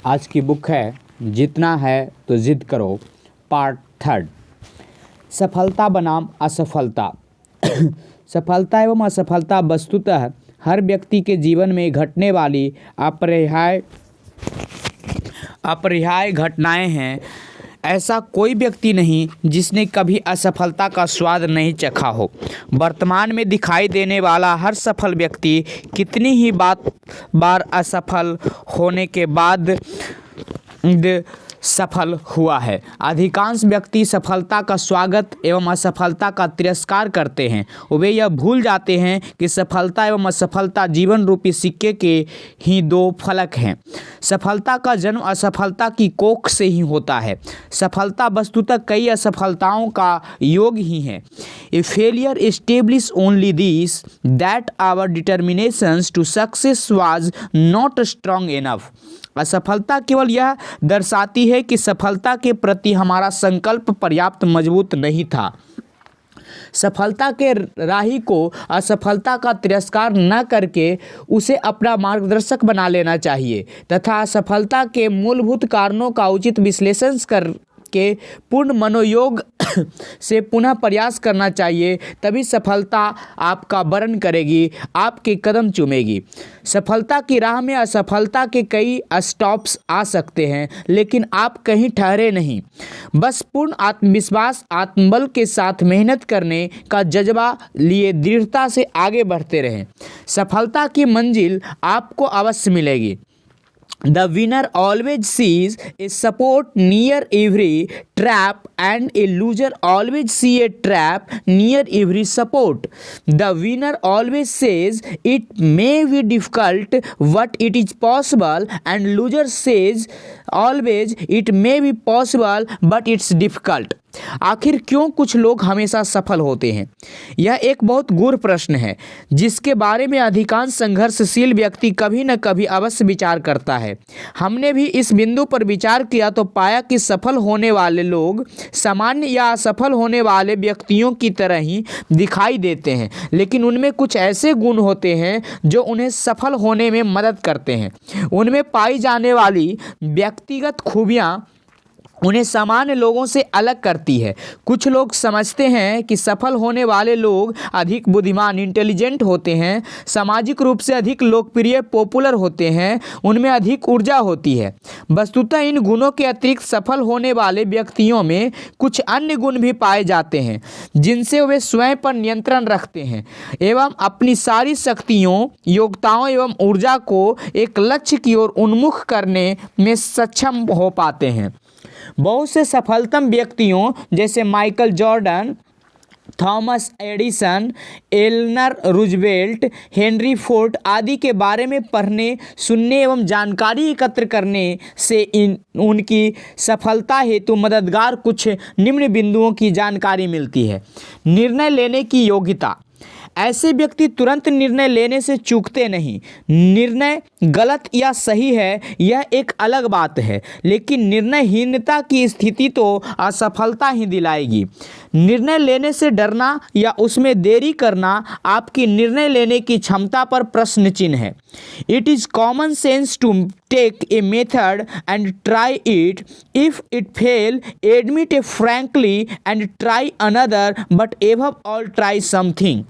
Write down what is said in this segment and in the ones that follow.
आज की बुक है जितना है तो जिद करो, पार्ट 3। सफलता बनाम असफलता। सफलता एवं असफलता वस्तुतः हर व्यक्ति के जीवन में घटने वाली अपरिहार्य घटनाएं हैं। ऐसा कोई व्यक्ति नहीं जिसने कभी असफलता का स्वाद नहीं चखा हो। वर्तमान में दिखाई देने वाला हर सफल व्यक्ति कितनी ही बार असफल होने के बाद सफल हुआ है। अधिकांश व्यक्ति सफलता का स्वागत एवं असफलता का तिरस्कार करते हैं। वे यह भूल जाते हैं कि सफलता एवं असफलता जीवन रूपी सिक्के के ही दो फलक हैं। सफलता का जन्म असफलता की कोख से ही होता है। सफलता वस्तुतः कई असफलताओं का योग ही है। A failure establish only this that our determinations to success was not strong enough. असफलता केवल यह दर्शाती है कि सफलता के प्रति हमारा संकल्प पर्याप्त मजबूत नहीं था। सफलता के राही को असफलता का तिरस्कार न करके उसे अपना मार्गदर्शक बना लेना चाहिए तथा असफलता के मूलभूत कारणों का उचित विश्लेषण करके पूर्ण मनोयोग से पुनः प्रयास करना चाहिए। तभी सफलता आपका वरण करेगी, आपके कदम चूमेगी। सफलता की राह में असफलता के कई स्टॉप्स आ सकते हैं, लेकिन आप कहीं ठहरे नहीं। बस पूर्ण आत्मविश्वास, आत्मबल के साथ मेहनत करने का जज्बा लिए दृढ़ता से आगे बढ़ते रहें। सफलता की मंजिल आपको अवश्य मिलेगी। The winner always sees a support near every trap and a loser always see a trap near every support. The winner always says it may be difficult but it is possible, and loser says always it may be possible but it's difficult. आखिर क्यों कुछ लोग हमेशा सफल होते हैं? यह एक बहुत गूढ़ प्रश्न है जिसके बारे में अधिकांश संघर्षशील व्यक्ति कभी न कभी अवश्य विचार करता है। हमने भी इस बिंदु पर विचार किया तो पाया कि सफल होने वाले लोग सामान्य या असफल होने वाले व्यक्तियों की तरह ही दिखाई देते हैं, लेकिन उनमें कुछ ऐसे गुण होते हैं जो उन्हें सफल होने में मदद करते हैं। उनमें पाई जाने वाली व्यक्तिगत खूबियाँ उन्हें सामान्य लोगों से अलग करती है। कुछ लोग समझते हैं कि सफल होने वाले लोग अधिक बुद्धिमान, इंटेलिजेंट होते हैं, सामाजिक रूप से अधिक लोकप्रिय, पॉपुलर होते हैं, उनमें अधिक ऊर्जा होती है। वस्तुतः इन गुणों के अतिरिक्त सफल होने वाले व्यक्तियों में कुछ अन्य गुण भी पाए जाते हैं जिनसे वे स्वयं पर नियंत्रण रखते हैं एवं अपनी सारी शक्तियों, योग्यताओं एवं ऊर्जा को एक लक्ष्य की ओर उन्मुख करने में सक्षम हो पाते हैं। बहुत से सफलतम व्यक्तियों जैसे Michael Jordan, Thomas Edison, Eleanor Roosevelt, Henry Ford आदि के बारे में पढ़ने, सुनने एवं जानकारी एकत्र करने से उनकी सफलता हेतु मददगार कुछ निम्न बिंदुओं की जानकारी मिलती है। निर्णय लेने की योग्यता। ऐसे व्यक्ति तुरंत निर्णय लेने से चूकते नहीं। निर्णय गलत या सही है यह एक अलग बात है, लेकिन निर्णयहीनता की स्थिति तो असफलता ही दिलाएगी। निर्णय लेने से डरना या उसमें देरी करना आपकी निर्णय लेने की क्षमता पर प्रश्न चिन्ह है। It is common sense to take a method and try it. If it fail, admit a frankly and try another, but above all try something.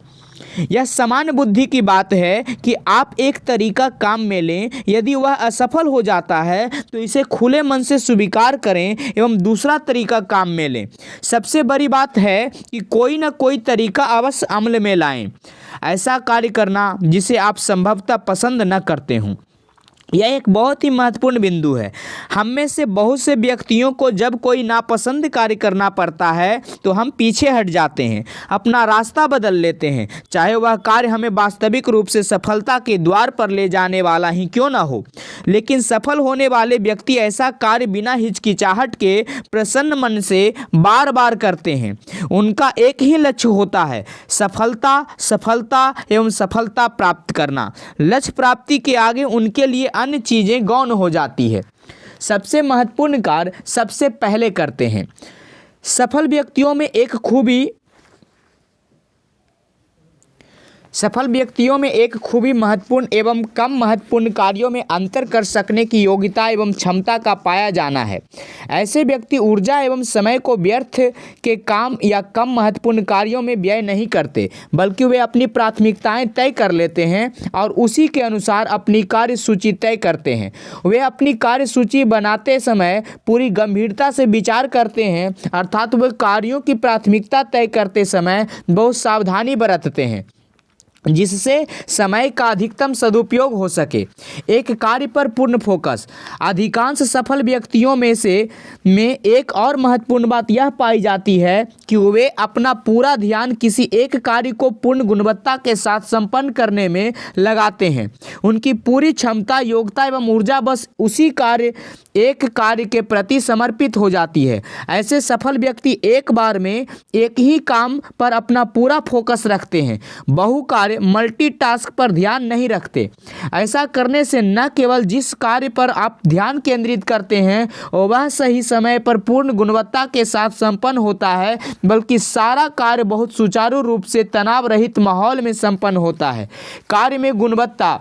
यह समान बुद्धि की बात है कि आप एक तरीका काम में लें, यदि वह असफल हो जाता है तो इसे खुले मन से स्वीकार करें एवं दूसरा तरीका काम में लें। सबसे बड़ी बात है कि कोई न कोई तरीका अवश्य अमल में लाएं। ऐसा कार्य करना जिसे आप संभवतः पसंद न करते हों। यह एक बहुत ही महत्वपूर्ण बिंदु है। हम में से बहुत से व्यक्तियों को जब कोई नापसंद कार्य करना पड़ता है तो हम पीछे हट जाते हैं, अपना रास्ता बदल लेते हैं, चाहे वह कार्य हमें वास्तविक रूप से सफलता के द्वार पर ले जाने वाला ही क्यों ना हो। लेकिन सफल होने वाले व्यक्ति ऐसा कार्य बिना हिचकिचाहट के प्रसन्न मन से बार बार करते हैं। उनका एक ही लक्ष्य होता है, सफलता, सफलता एवं सफलता प्राप्त करना। लक्ष्य प्राप्ति के आगे उनके लिए अन्य चीजें गौण हो जाती है। सबसे महत्वपूर्ण कार्य सबसे पहले करते हैं। सफल व्यक्तियों में एक खूबी सफल व्यक्तियों में एक खूबी महत्वपूर्ण एवं कम महत्वपूर्ण कार्यों में अंतर कर सकने की योग्यता एवं क्षमता का पाया जाना है। ऐसे व्यक्ति ऊर्जा एवं समय को व्यर्थ के काम या कम महत्वपूर्ण कार्यों में व्यय नहीं करते, बल्कि वे अपनी प्राथमिकताएं तय कर लेते हैं और उसी के अनुसार अपनी कार्य सूची तय करते हैं। वे अपनी कार्य सूची बनाते समय पूरी गंभीरता से विचार करते हैं, अर्थात वे कार्यों की प्राथमिकता तय करते समय बहुत सावधानी बरतते हैं जिससे समय का अधिकतम सदुपयोग हो सके। एक कार्य पर पूर्ण फोकस। अधिकांश सफल व्यक्तियों में एक और महत्वपूर्ण बात यह पाई जाती है कि वे अपना पूरा ध्यान किसी एक कार्य को पूर्ण गुणवत्ता के साथ संपन्न करने में लगाते हैं। उनकी पूरी क्षमता, योग्यता एवं ऊर्जा बस उसी एक कार्य के प्रति समर्पित हो जाती है। ऐसे सफल व्यक्ति एक बार में एक ही काम पर अपना पूरा फोकस रखते हैं, बहुकार्य मल्टीटास्क पर ध्यान नहीं रखते। ऐसा करने से न केवल जिस कार्य पर आप ध्यान केंद्रित करते हैं वह सही समय पर पूर्ण गुणवत्ता के साथ संपन्न होता है, बल्कि सारा कार्य बहुत सुचारू रूप से तनाव रहित माहौल में संपन्न होता है। कार्य में गुणवत्ता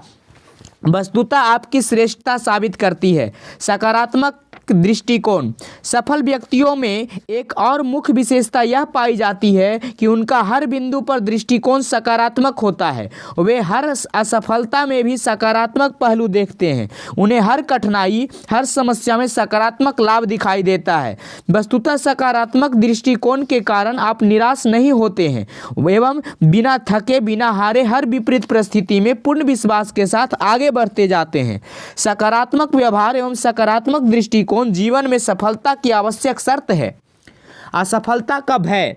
वस्तुतः आपकी श्रेष्ठता साबित करती है। सकारात्मक दृष्टिकोण। सफल व्यक्तियों में एक और मुख्य विशेषता यह पाई जाती है कि उनका हर बिंदु पर दृष्टिकोण सकारात्मक होता है। वे हर असफलता में भी सकारात्मक पहलू देखते हैं। उन्हें हर कठिनाई, हर समस्या में सकारात्मक लाभ दिखाई देता है। वस्तुतः सकारात्मक दृष्टिकोण के कारण आप निराश नहीं होते हैं एवं बिना थके, बिना हारे हर विपरीत परिस्थिति में पूर्ण विश्वास के साथ आगे बढ़ते जाते हैं। सकारात्मक व्यवहार एवं सकारात्मक दृष्टिकोण जीवन में सफलता की आवश्यक शर्त है। असफलता का भय।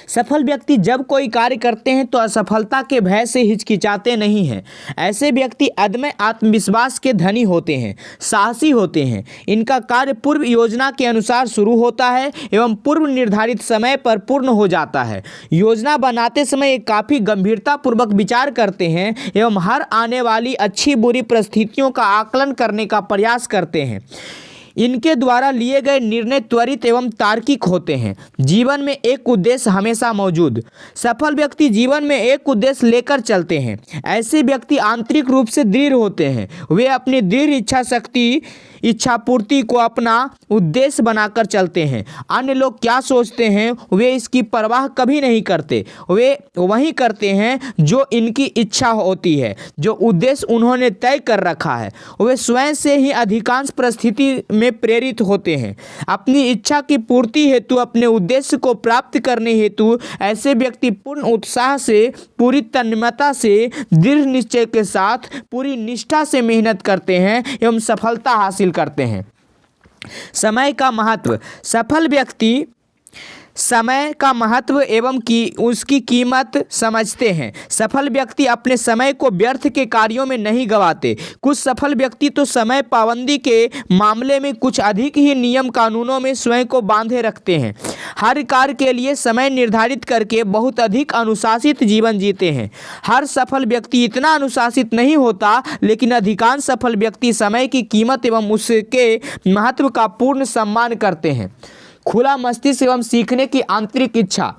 सफल व्यक्ति जब कोई कार्य करते हैं तो असफलता के भय से हिचकिचाते नहीं हैं। ऐसे व्यक्ति अदम्य आत्मविश्वास के धनी होते हैं, साहसी होते हैं। इनका कार्य पूर्व योजना के अनुसार शुरू होता है एवं पूर्व निर्धारित समय पर पूर्ण हो जाता है। योजना बनाते समय ये काफ़ी गंभीरतापूर्वक विचार करते हैं एवं हर आने वाली अच्छी बुरी परिस्थितियों का आकलन करने का प्रयास करते हैं। इनके द्वारा लिए गए निर्णय त्वरित एवं तार्किक होते हैं। जीवन में एक उद्देश्य हमेशा मौजूद। सफल व्यक्ति जीवन में एक उद्देश्य लेकर चलते हैं। ऐसे व्यक्ति आंतरिक रूप से दृढ़ होते हैं। वे अपनी दृढ़ इच्छा पूर्ति को अपना उद्देश्य बनाकर चलते हैं। अन्य लोग क्या सोचते हैं वे इसकी परवाह कभी नहीं करते। वे वही करते हैं जो इनकी इच्छा होती है, जो उद्देश्य उन्होंने तय कर रखा है। वे स्वयं से ही अधिकांश परिस्थिति में प्रेरित होते हैं। अपनी इच्छा की पूर्ति हेतु, अपने उद्देश्य को प्राप्त करने हेतु ऐसे व्यक्ति पूर्ण उत्साह से, पूरी तन्मयता से, दृढ़ निश्चय के साथ, पूरी निष्ठा से मेहनत करते हैं एवं सफलता हासिल करते हैं। समय का महत्व। सफल व्यक्ति समय का महत्व एवं उसकी कीमत समझते हैं। सफल व्यक्ति अपने समय को व्यर्थ के कार्यों में नहीं गंवाते। कुछ सफल व्यक्ति तो समय पाबंदी के मामले में कुछ अधिक ही नियम कानूनों में स्वयं को बांधे रखते हैं। हर कार्य के लिए समय निर्धारित करके बहुत अधिक अनुशासित जीवन जीते हैं। हर सफल व्यक्ति इतना अनुशासित नहीं होता, लेकिन अधिकांश सफल व्यक्ति समय की कीमत एवं उसके महत्व का पूर्ण सम्मान करते हैं। खुला मस्तिष्क एवं सीखने की आंतरिक इच्छा।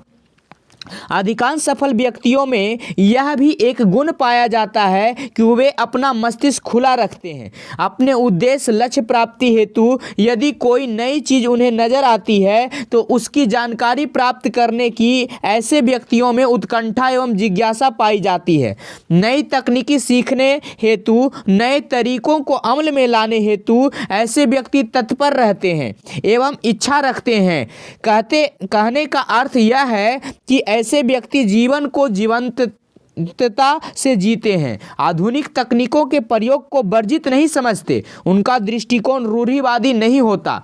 अधिकांश सफल व्यक्तियों में यह भी एक गुण पाया जाता है कि वे अपना मस्तिष्क खुला रखते हैं। अपने उद्देश्य, लक्ष्य प्राप्ति हेतु यदि कोई नई चीज़ उन्हें नज़र आती है तो उसकी जानकारी प्राप्त करने की ऐसे व्यक्तियों में उत्कंठा एवं जिज्ञासा पाई जाती है। नई तकनीकी सीखने हेतु, नए तरीकों को अमल में लाने हेतु ऐसे व्यक्ति तत्पर रहते हैं एवं इच्छा रखते हैं। कहने का अर्थ यह है कि ऐसे व्यक्ति जीवन को जीवंतता से जीते हैं। आधुनिक तकनीकों के प्रयोग को वर्जित नहीं समझते। उनका दृष्टिकोण रूढ़िवादी नहीं होता।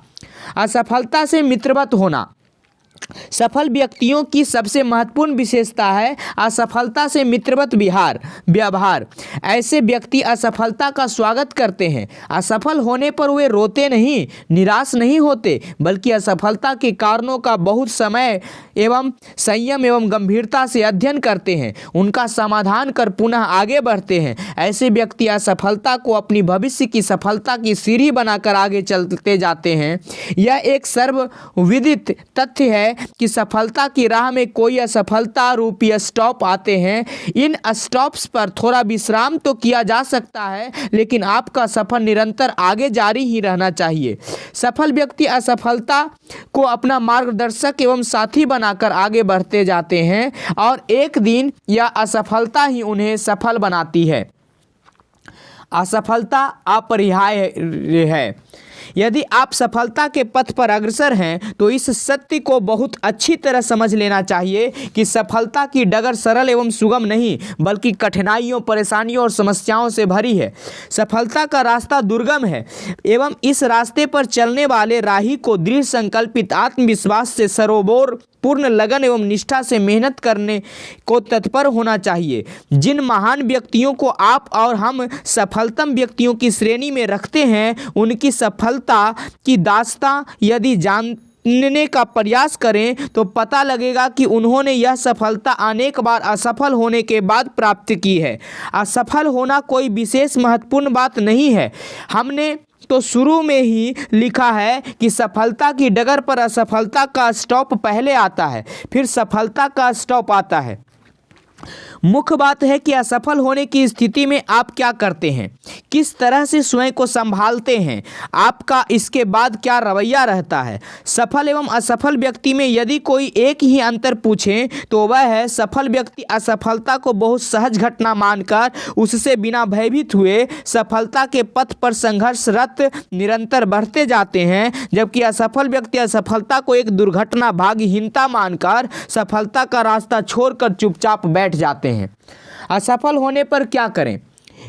असफलता से मित्रवत होना। सफल व्यक्तियों की सबसे महत्वपूर्ण विशेषता है असफलता से मित्रवत व्यवहार। ऐसे व्यक्ति असफलता का स्वागत करते हैं। असफल होने पर वे रोते नहीं, निराश नहीं होते, बल्कि असफलता के कारणों का बहुत समय एवं संयम एवं गंभीरता से अध्ययन करते हैं। उनका समाधान कर पुनः आगे बढ़ते हैं। ऐसे व्यक्ति असफलता को अपनी भविष्य की सफलता की सीढ़ी बनाकर आगे चलते जाते हैं। यह एक सर्वविदित तथ्य है है कि सफलता की राह में कोई असफलता रूपी स्टॉप आते हैं। इन स्टॉप्स पर थोड़ा विश्राम तो किया जा सकता है, लेकिन आपका सफर निरंतर आगे जारी ही रहना चाहिए। सफल व्यक्ति असफलता को अपना मार्गदर्शक एवं साथी बनाकर आगे बढ़ते जाते हैं और एक दिन यह असफलता ही उन्हें सफल बनाती है। असफलता अपरिहार्य है। यदि आप सफलता के पथ पर अग्रसर हैं तो इस सत्य को बहुत अच्छी तरह समझ लेना चाहिए कि सफलता की डगर सरल एवं सुगम नहीं, बल्कि कठिनाइयों, परेशानियों और समस्याओं से भरी है। सफलता का रास्ता दुर्गम है एवं इस रास्ते पर चलने वाले राही को दृढ़ संकल्पित, आत्मविश्वास से सरोबोर, पूर्ण लगन एवं निष्ठा से मेहनत करने को तत्पर होना चाहिए। जिन महान व्यक्तियों को आप और हम सफलतम व्यक्तियों की श्रेणी में रखते हैं, उनकी सफलता की दास्तां यदि जानने का प्रयास करें तो पता लगेगा कि उन्होंने यह सफलता अनेक बार असफल होने के बाद प्राप्त की है। असफल होना कोई विशेष महत्वपूर्ण बात नहीं है। हमने तो शुरू में ही लिखा है कि सफलता की डगर पर असफलता का स्टॉप पहले आता है, फिर सफलता का स्टॉप आता है। मुख्य बात है कि असफल होने की स्थिति में आप क्या करते हैं, किस तरह से स्वयं को संभालते हैं, आपका इसके बाद क्या रवैया रहता है। सफल एवं असफल व्यक्ति में यदि कोई एक ही अंतर पूछें तो वह है सफल व्यक्ति असफलता को बहुत सहज घटना मानकर उससे बिना भयभीत हुए सफलता के पथ पर संघर्षरत निरंतर बढ़ते जाते हैं, जबकि असफल व्यक्ति असफलता को एक दुर्घटना, भाग्यहीनता मानकर सफलता का रास्ता छोड़कर चुपचाप बैठ जाते हैं। असफल होने पर क्या करें?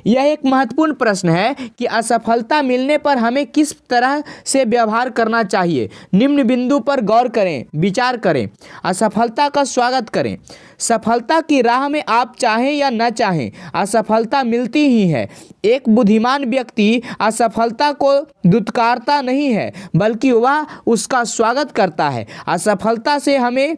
यह एक महत्वपूर्ण प्रश्न है कि असफलता मिलने पर हमें किस तरह से व्यवहार करना चाहिए। निम्न बिंदु पर गौर करें, विचार करें। असफलता का स्वागत करें। सफलता की राह में आप चाहें या न चाहें, असफलता मिलती ही है। एक बुद्धिमान व्यक्ति असफलता को दुत्कारता नहीं है, बल्कि वह उसका स्वागत करता है। असफलता से हमें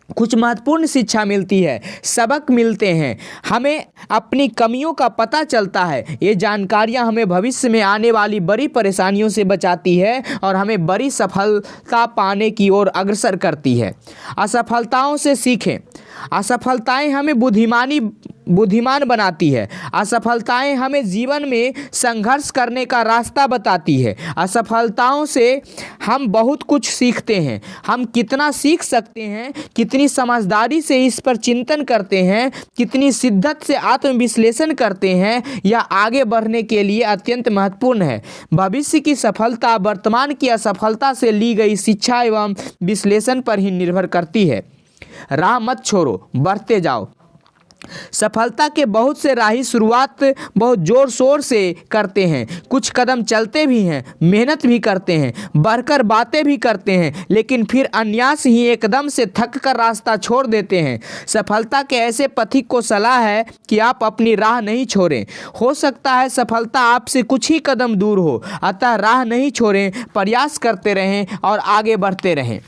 कुछ महत्वपूर्ण शिक्षा मिलती है, सबक मिलते हैं, हमें अपनी कमियों का पता चलता है। ये जानकारियां हमें भविष्य में आने वाली बड़ी परेशानियों से बचाती है और हमें बड़ी सफलता पाने की ओर अग्रसर करती है। असफलताओं से सीखें। असफलताएं हमें बुद्धिमान बनाती है। असफलताएं हमें जीवन में संघर्ष करने का रास्ता बताती है। असफलताओं से हम बहुत कुछ सीखते हैं। हम कितना सीख सकते हैं, कितनी समझदारी से इस पर चिंतन करते हैं, कितनी शिद्दत से आत्मविश्लेषण करते हैं, यह आगे बढ़ने के लिए अत्यंत महत्वपूर्ण है। भविष्य की सफलता वर्तमान की असफलता से ली गई शिक्षा एवं विश्लेषण पर ही निर्भर करती है। राह मत छोड़ो, बढ़ते जाओ। सफलता के बहुत से राही शुरुआत बहुत जोर शोर से करते हैं, कुछ कदम चलते भी हैं, मेहनत भी करते हैं, बढ़कर बातें भी करते हैं, लेकिन फिर अन्यास ही एकदम से थक कर रास्ता छोड़ देते हैं। सफलता के ऐसे पथिक को सलाह है कि आप अपनी राह नहीं छोड़ें। हो सकता है सफलता आपसे कुछ ही कदम दूर हो, अतः राह नहीं छोड़ें, प्रयास करते रहें और आगे बढ़ते रहें।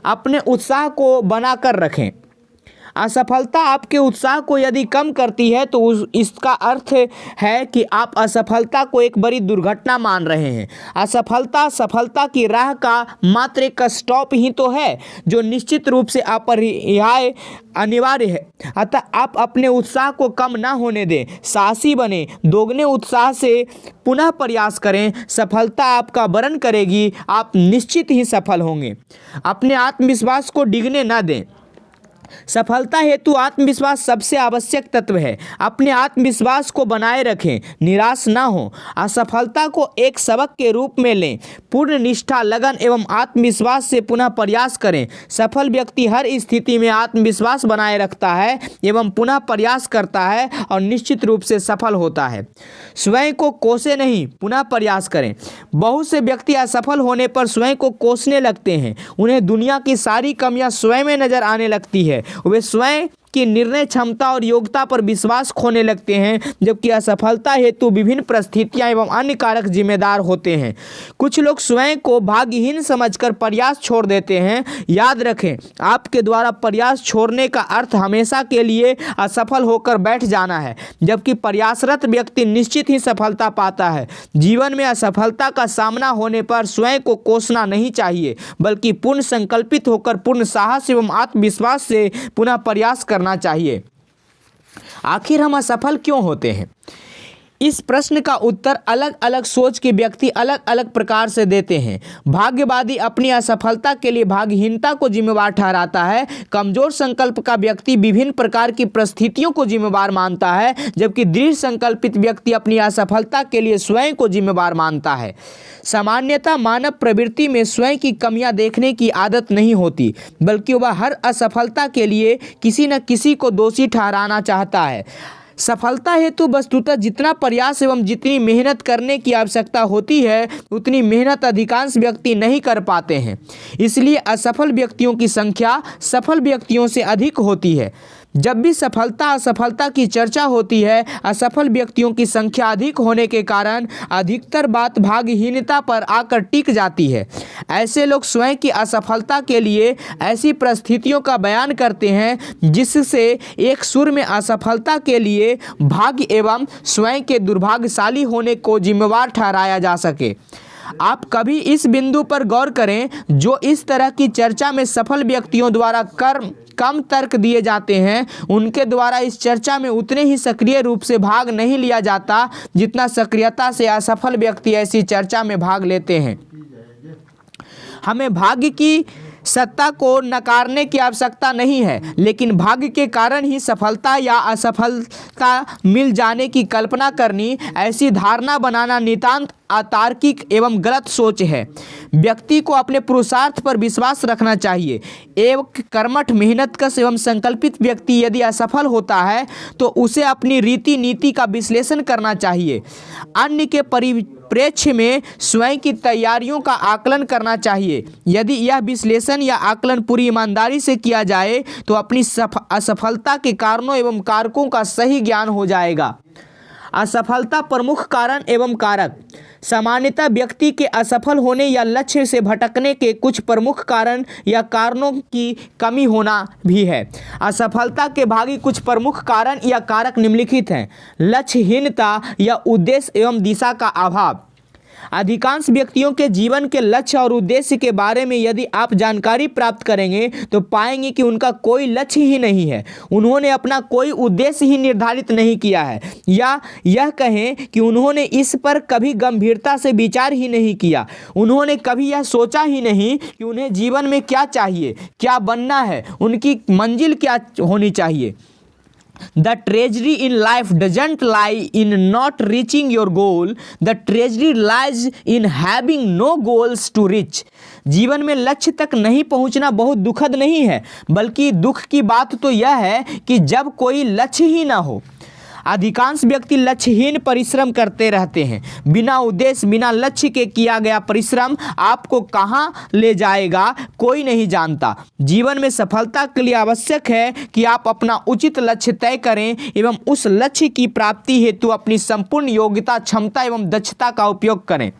अपने उत्साह को बनाकर रखें। असफलता आपके उत्साह को यदि कम करती है तो इसका अर्थ है कि आप असफलता को एक बड़ी दुर्घटना मान रहे हैं। असफलता सफलता की राह का मात्र एक स्टॉप ही तो है, जो निश्चित रूप से अपरिहार्य अनिवार्य है। अतः आप अपने उत्साह को कम ना होने दें, साहसी बने, दोगुने उत्साह से पुनः प्रयास करें। सफलता आपका वरण करेगी, आप निश्चित ही सफल होंगे। अपने आत्मविश्वास को डिगने ना दें। सफलता हेतु आत्मविश्वास सबसे आवश्यक तत्व है। अपने आत्मविश्वास को बनाए रखें, निराश ना हो। असफलता को एक सबक के रूप में लें, पूर्ण निष्ठा, लगन एवं आत्मविश्वास से पुनः प्रयास करें। सफल व्यक्ति हर स्थिति में आत्मविश्वास बनाए रखता है एवं पुनः प्रयास करता है और निश्चित रूप से सफल होता है। स्वयं को कोसे नहीं, पुनः प्रयास करें। बहुत से व्यक्ति असफल होने पर स्वयं को कोसने लगते हैं। उन्हें दुनिया की सारी कमियां स्वयं में नजर आने लगती है। वे स्वयं उसकी निर्णय क्षमता और योग्यता पर विश्वास खोने लगते हैं, जबकि असफलता हेतु विभिन्न परिस्थितियां एवं अन्य कारक जिम्मेदार होते हैं। कुछ लोग स्वयं को भाग्यहीन समझकर प्रयास छोड़ देते हैं। याद रखें, आपके द्वारा प्रयास छोड़ने का अर्थ हमेशा के लिए असफल होकर बैठ जाना है, जबकि प्रयासरत व्यक्ति निश्चित ही सफलता पाता है। जीवन में असफलता का सामना होने पर स्वयं को कोसना नहीं चाहिए, बल्कि पूर्ण संकल्पित होकर पूर्ण साहस एवं आत्मविश्वास से पुनः प्रयास करना चाहिए। आखिर हम असफल क्यों होते हैं? इस प्रश्न का उत्तर अलग अलग सोच के व्यक्ति अलग अलग प्रकार से देते हैं। भाग्यवादी अपनी असफलता के लिए भाग्यहीनता को जिम्मेवार ठहराता है। कमजोर संकल्प का व्यक्ति विभिन्न प्रकार की परिस्थितियों को जिम्मेवार मानता है, जबकि दृढ़ संकल्पित व्यक्ति अपनी असफलता के लिए स्वयं को जिम्मेवार मानता है। सामान्यतः मानव प्रवृत्ति में स्वयं की कमियां देखने की आदत नहीं होती, बल्कि वह हर असफलता के लिए किसी न किसी को दोषी ठहराना चाहता है। सफलता हेतु वस्तुतः जितना प्रयास एवं जितनी मेहनत करने की आवश्यकता होती है, उतनी मेहनत अधिकांश व्यक्ति नहीं कर पाते हैं। इसलिए असफल व्यक्तियों की संख्या सफल व्यक्तियों से अधिक होती है। जब भी सफलता असफलता की चर्चा होती है, असफल व्यक्तियों की संख्या अधिक होने के कारण अधिकतर बात भाग्यहीनता पर आकर टिक जाती है। ऐसे लोग स्वयं की असफलता के लिए ऐसी परिस्थितियों का बयान करते हैं जिससे एक सुर में असफलता के लिए भाग्य एवं स्वयं के दुर्भाग्यशाली होने को जिम्मेवार ठहराया जा सके। आप कभी इस बिंदु पर गौर करें, जो इस तरह की चर्चा में सफल व्यक्तियों द्वारा कम तर्क दिए जाते हैं, उनके द्वारा इस चर्चा में उतने ही सक्रिय रूप से भाग नहीं लिया जाता जितना सक्रियता से असफल व्यक्ति ऐसी चर्चा में भाग लेते हैं। हमें भाग्य की सत्ता को नकारने की आवश्यकता नहीं है, लेकिन भाग्य के कारण ही सफलता या असफलता मिल जाने की कल्पना करनी, ऐसी धारणा बनाना नितांत अतार्किक एवं गलत सोच है। व्यक्ति को अपने पुरुषार्थ पर विश्वास रखना चाहिए। एक कर्मठ, मेहनतकश एवं संकल्पित व्यक्ति यदि असफल होता है तो उसे अपनी रीति नीति का विश्लेषण करना चाहिए। अन्य के परिप्रेक्ष्य में स्वयं की तैयारियों का आकलन करना चाहिए। यदि यह विश्लेषण या आकलन पूरी ईमानदारी से किया जाए तो अपनी असफलता के कारणों एवं कारकों का सही ज्ञान हो जाएगा। असफलता प्रमुख कारण एवं कारक। सामान्यतः व्यक्ति के असफल होने या लक्ष्य से भटकने के कुछ प्रमुख कारण या कारणों की कमी होना भी है। असफलता के भागी कुछ प्रमुख कारण या कारक निम्नलिखित हैं। लक्ष्यहीनता या उद्देश्य एवं दिशा का अभाव। अधिकांश व्यक्तियों के जीवन के लक्ष्य और उद्देश्य के बारे में यदि आप जानकारी प्राप्त करेंगे तो पाएंगे कि उनका कोई लक्ष्य ही नहीं है। उन्होंने अपना कोई उद्देश्य ही निर्धारित नहीं किया है, या यह कहें कि उन्होंने इस पर कभी गंभीरता से विचार ही नहीं किया। उन्होंने कभी यह सोचा ही नहीं कि उन्हें जीवन में क्या चाहिए, क्या बनना है, उनकी मंजिल क्या होनी चाहिए। The treasury in life doesn't lie in not reaching your goal. The treasury lies in having no goals to reach. जीवन में लक्ष्य तक नहीं पहुंचना बहुत दुखद नहीं है, बल्कि दुख की बात तो यह है कि जब कोई लक्ष्य ही ना हो। अधिकांश व्यक्ति लक्ष्यहीन परिश्रम करते रहते हैं। बिना उद्देश्य, बिना लक्ष्य के किया गया परिश्रम आपको कहाँ ले जाएगा कोई नहीं जानता। जीवन में सफलता के लिए आवश्यक है कि आप अपना उचित लक्ष्य तय करें एवं उस लक्ष्य की प्राप्ति हेतु अपनी संपूर्ण योग्यता, क्षमता एवं दक्षता का उपयोग करें।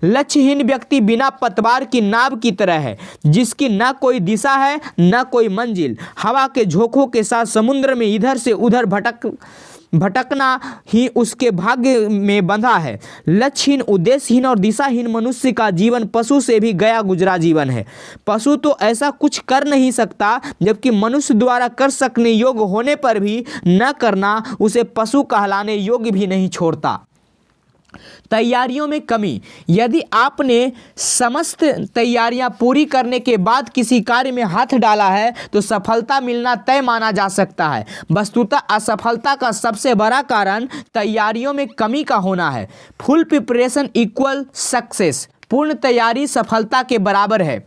लक्ष्यहीन व्यक्ति बिना पतवार की नाव की तरह है, जिसकी न कोई दिशा है न कोई मंजिल। हवा के झोंकों के साथ समुद्र में इधर से उधर भटकना ही उसके भाग्य में बंधा है। लक्ष्यहीन, उद्देश्यहीन और दिशाहीन मनुष्य का जीवन पशु से भी गया गुजरा जीवन है। पशु तो ऐसा कुछ कर नहीं सकता, जबकि मनुष्य द्वारा कर सकने योग्य होने पर भी न करना उसे पशु कहलाने योग्य भी नहीं छोड़ता। तैयारियों में कमी। यदि आपने समस्त तैयारियां पूरी करने के बाद किसी कार्य में हाथ डाला है तो सफलता मिलना तय माना जा सकता है। वस्तुतः असफलता का सबसे बड़ा कारण तैयारियों में कमी का होना है। Full preparation equal success. पूर्ण तैयारी सफलता के बराबर है।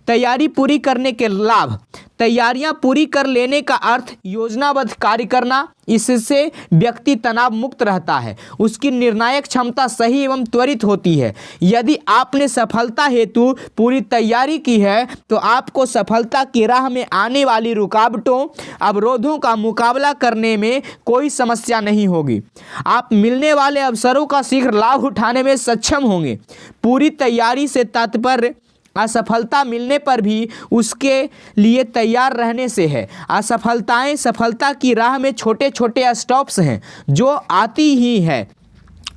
तैयारी पूरी करने के लाभ। तैयारियां पूरी कर लेने का अर्थ योजनाबद्ध कार्य करना। इससे व्यक्ति तनाव मुक्त रहता है, उसकी निर्णायक क्षमता सही एवं त्वरित होती है। यदि आपने सफलता हेतु पूरी तैयारी की है तो आपको सफलता की राह में आने वाली रुकावटों, अवरोधों का मुकाबला करने में कोई समस्या नहीं होगी। आप मिलने वाले अवसरों का शीघ्र लाभ उठाने में सक्षम होंगे। पूरी तैयारी से तात्पर्य असफलता मिलने पर भी उसके लिए तैयार रहने से है। असफलताएं सफलता की राह में छोटे छोटे स्टॉप्स हैं जो आती ही है।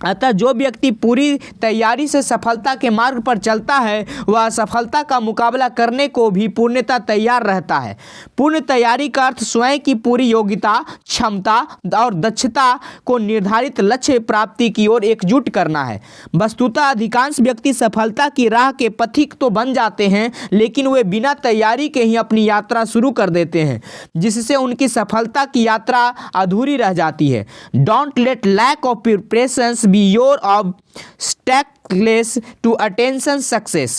अतः जो व्यक्ति पूरी तैयारी से सफलता के मार्ग पर चलता है वह असफलता का मुकाबला करने को भी पूर्णतः तैयार रहता है। पूर्ण तैयारी का अर्थ स्वयं की पूरी योग्यता, क्षमता और दक्षता को निर्धारित लक्ष्य प्राप्ति की ओर एकजुट करना है। वस्तुतः अधिकांश व्यक्ति सफलता की राह के पथिक तो बन जाते हैं, लेकिन वे बिना तैयारी के ही अपनी यात्रा शुरू कर देते हैं, जिससे उनकी सफलता की यात्रा अधूरी रह जाती है। Don't let lack of preparations be your obstacles to attention success।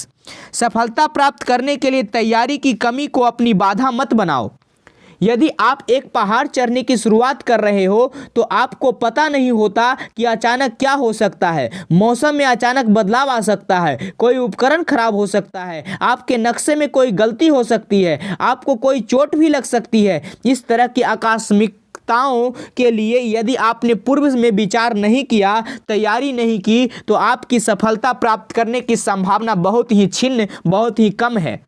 सफलता प्राप्त करने के लिए तैयारी की कमी को अपनी बाधा मत बनाओ। यदि आप एक पहाड़ चढ़ने की शुरुआत कर रहे हो तो आपको पता नहीं होता कि अचानक क्या हो सकता है। मौसम में अचानक बदलाव आ सकता है, कोई उपकरण खराब हो सकता है, आपके नक्शे में कोई गलती हो सकती है, आपको कोई चोट भी लग सकती है। इस तरह की आकस्मिक के लिए यदि आपने पूर्व में विचार नहीं किया, तैयारी नहीं की, तो आपकी सफलता प्राप्त करने की संभावना बहुत ही क्षीण, बहुत ही कम है।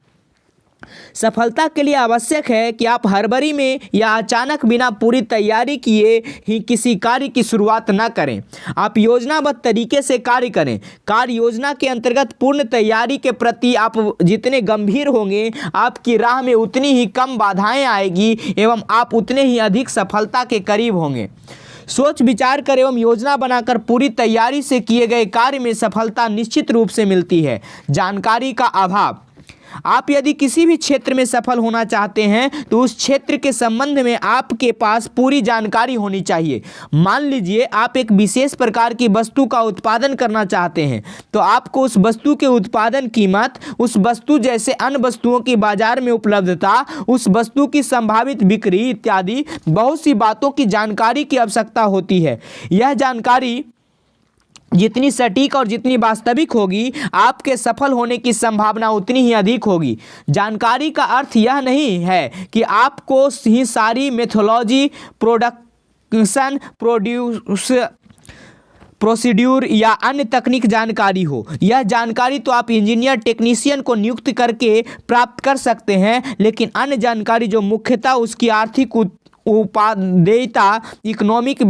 सफलता के लिए आवश्यक है कि आप हड़बड़ी में या अचानक बिना पूरी तैयारी किए ही किसी कार्य की शुरुआत न करें। आप योजनाबद्ध तरीके से कार्य करें। कार्य योजना के अंतर्गत पूर्ण तैयारी के प्रति आप जितने गंभीर होंगे, आपकी राह में उतनी ही कम बाधाएं आएगी एवं आप उतने ही अधिक सफलता के करीब होंगे। सोच विचार कर एवं योजना बनाकर पूरी तैयारी से किए गए कार्य में सफलता निश्चित रूप से मिलती है। जानकारी का अभाव। आप यदि किसी भी क्षेत्र में सफल होना चाहते हैं तो उस क्षेत्र के संबंध में आपके पास पूरी जानकारी होनी चाहिए। मान लीजिए आप एक विशेष प्रकार की वस्तु का उत्पादन करना चाहते हैं, तो आपको उस वस्तु के उत्पादन कीमत, उस वस्तु जैसे अन्य वस्तुओं की बाजार में उपलब्धता, उस वस्तु की संभावित बिक्री इत्यादि बहुत सी बातों की जानकारी की आवश्यकता होती है। यह जानकारी जितनी सटीक और जितनी वास्तविक होगी, आपके सफल होने की संभावना उतनी ही अधिक होगी। जानकारी का अर्थ यह नहीं है कि आपको ही सारी मेथोलॉजी, प्रोडक्शन, प्रोसीड्यूर या अन्य तकनीक जानकारी हो। यह जानकारी तो आप इंजीनियर, टेक्नीशियन को नियुक्त करके प्राप्त कर सकते हैं, लेकिन अन्य जानकारी जो मुख्यतः उसकी आर्थिक उपादेयता, इकोनॉमिक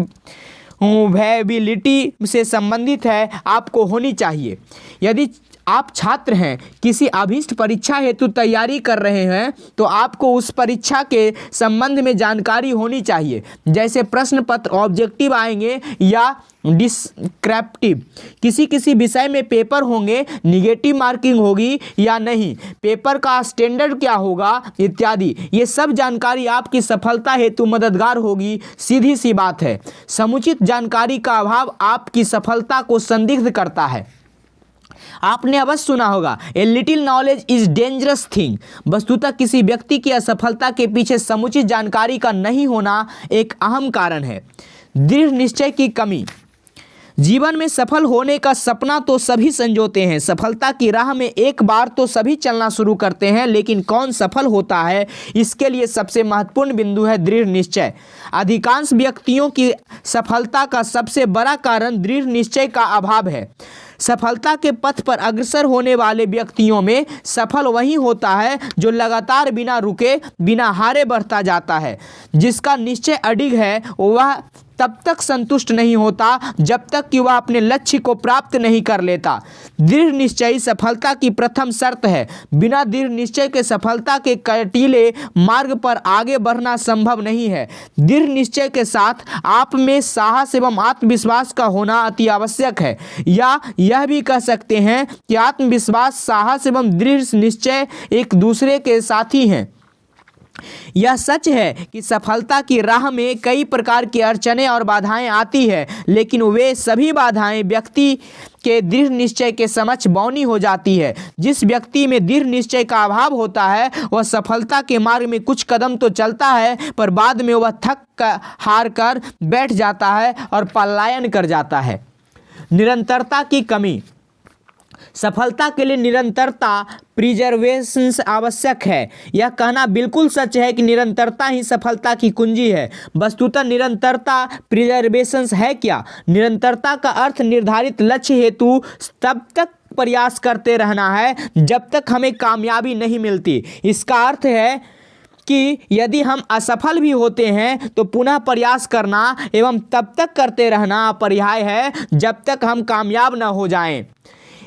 वैलिडिटी से संबंधित है, आपको होनी चाहिए। यदि आप छात्र हैं, किसी अभीष्ट परीक्षा हेतु तैयारी कर रहे हैं, तो आपको उस परीक्षा के संबंध में जानकारी होनी चाहिए। जैसे प्रश्न पत्र ऑब्जेक्टिव आएंगे या डिस्क्रिप्टिव, किसी विषय में पेपर होंगे, निगेटिव मार्किंग होगी या नहीं, पेपर का स्टैंडर्ड क्या होगा इत्यादि। ये सब जानकारी आपकी सफलता हेतु मददगार होगी। सीधी सी बात है, समुचित जानकारी का अभाव आपकी सफलता को संदिग्ध करता है। आपने अवश्य सुना होगा, a little knowledge is dangerous thing. वस्तुतः किसी व्यक्ति की असफलता के पीछे समुचित जानकारी का नहीं होना एक अहम कारण है। दृढ़ निश्चय की कमी। जीवन में सफल होने का सपना तो सभी संजोते हैं, सफलता की राह में एक बार तो सभी चलना शुरू करते हैं, लेकिन कौन सफल होता है, इसके लिए सबसे महत्वपूर्ण बिंदु है दृढ़ निश्चय। अधिकांश व्यक्तियों की सफलता का सबसे बड़ा कारण दृढ़ निश्चय का अभाव है। सफलता के पथ पर अग्रसर होने वाले व्यक्तियों में सफल वही होता है जो लगातार बिना रुके, बिना हारे बढ़ता जाता है। जिसका निश्चय अडिग है वह तब तक संतुष्ट नहीं होता जब तक कि वह अपने लक्ष्य को प्राप्त नहीं कर लेता। दृढ़ निश्चय सफलता की प्रथम शर्त है। बिना दृढ़ निश्चय के सफलता के कटीले मार्ग पर आगे बढ़ना संभव नहीं है। दृढ़ निश्चय के साथ आप में साहस एवं आत्मविश्वास का होना अति आवश्यक है, या यह भी कह सकते हैं कि आत्मविश्वास, साहस एवं दृढ़ निश्चय एक दूसरे के साथी हैं। यह सच है कि सफलता की राह में कई प्रकार की अड़चनें और बाधाएं आती है, लेकिन वे सभी बाधाएं व्यक्ति के दृढ़ निश्चय के समक्ष बौनी हो जाती है। जिस व्यक्ति में दृढ़ निश्चय का अभाव होता है वह सफलता के मार्ग में कुछ कदम तो चलता है, पर बाद में वह थक हार कर बैठ जाता है और पलायन कर जाता है। निरंतरता की कमी। सफलता के लिए निरंतरता प्रिजर्वेशन आवश्यक है। यह कहना बिल्कुल सच है कि निरंतरता ही सफलता की कुंजी है। वस्तुतः निरंतरता प्रिजर्वेशन है क्या? निरंतरता का अर्थ निर्धारित लक्ष्य हेतु तब तक प्रयास करते रहना है जब तक हमें कामयाबी नहीं मिलती। इसका अर्थ है कि यदि हम असफल भी होते हैं तो पुनः प्रयास करना एवं तब तक करते रहना अपरिहार्य है जब तक हम कामयाब न हो जाएं।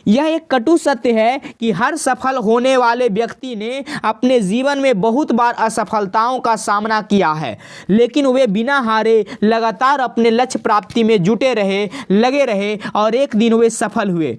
यह एक कटु सत्य है कि हर सफल होने वाले व्यक्ति ने अपने जीवन में बहुत बार असफलताओं का सामना किया है, लेकिन वे बिना हारे लगातार अपने लक्ष्य प्राप्ति में लगे रहे और एक दिन वे सफल हुए।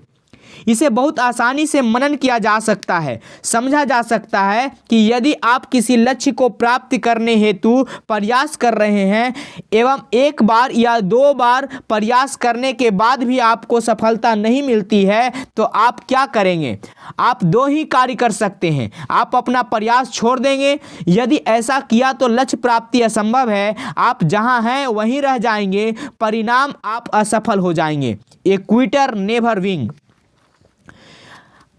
इसे बहुत आसानी से मनन किया जा सकता है, समझा जा सकता है कि यदि आप किसी लक्ष्य को प्राप्त करने हेतु प्रयास कर रहे हैं एवं एक बार या दो बार प्रयास करने के बाद भी आपको सफलता नहीं मिलती है तो आप क्या करेंगे? आप दो ही कार्य कर सकते हैं। आप अपना प्रयास छोड़ देंगे। यदि ऐसा किया तो लक्ष्य प्राप्ति असंभव है। आप जहां हैं वहीं रह जाएंगे, परिणाम आप असफल हो जाएंगे। ए क्विटर नेवर विन।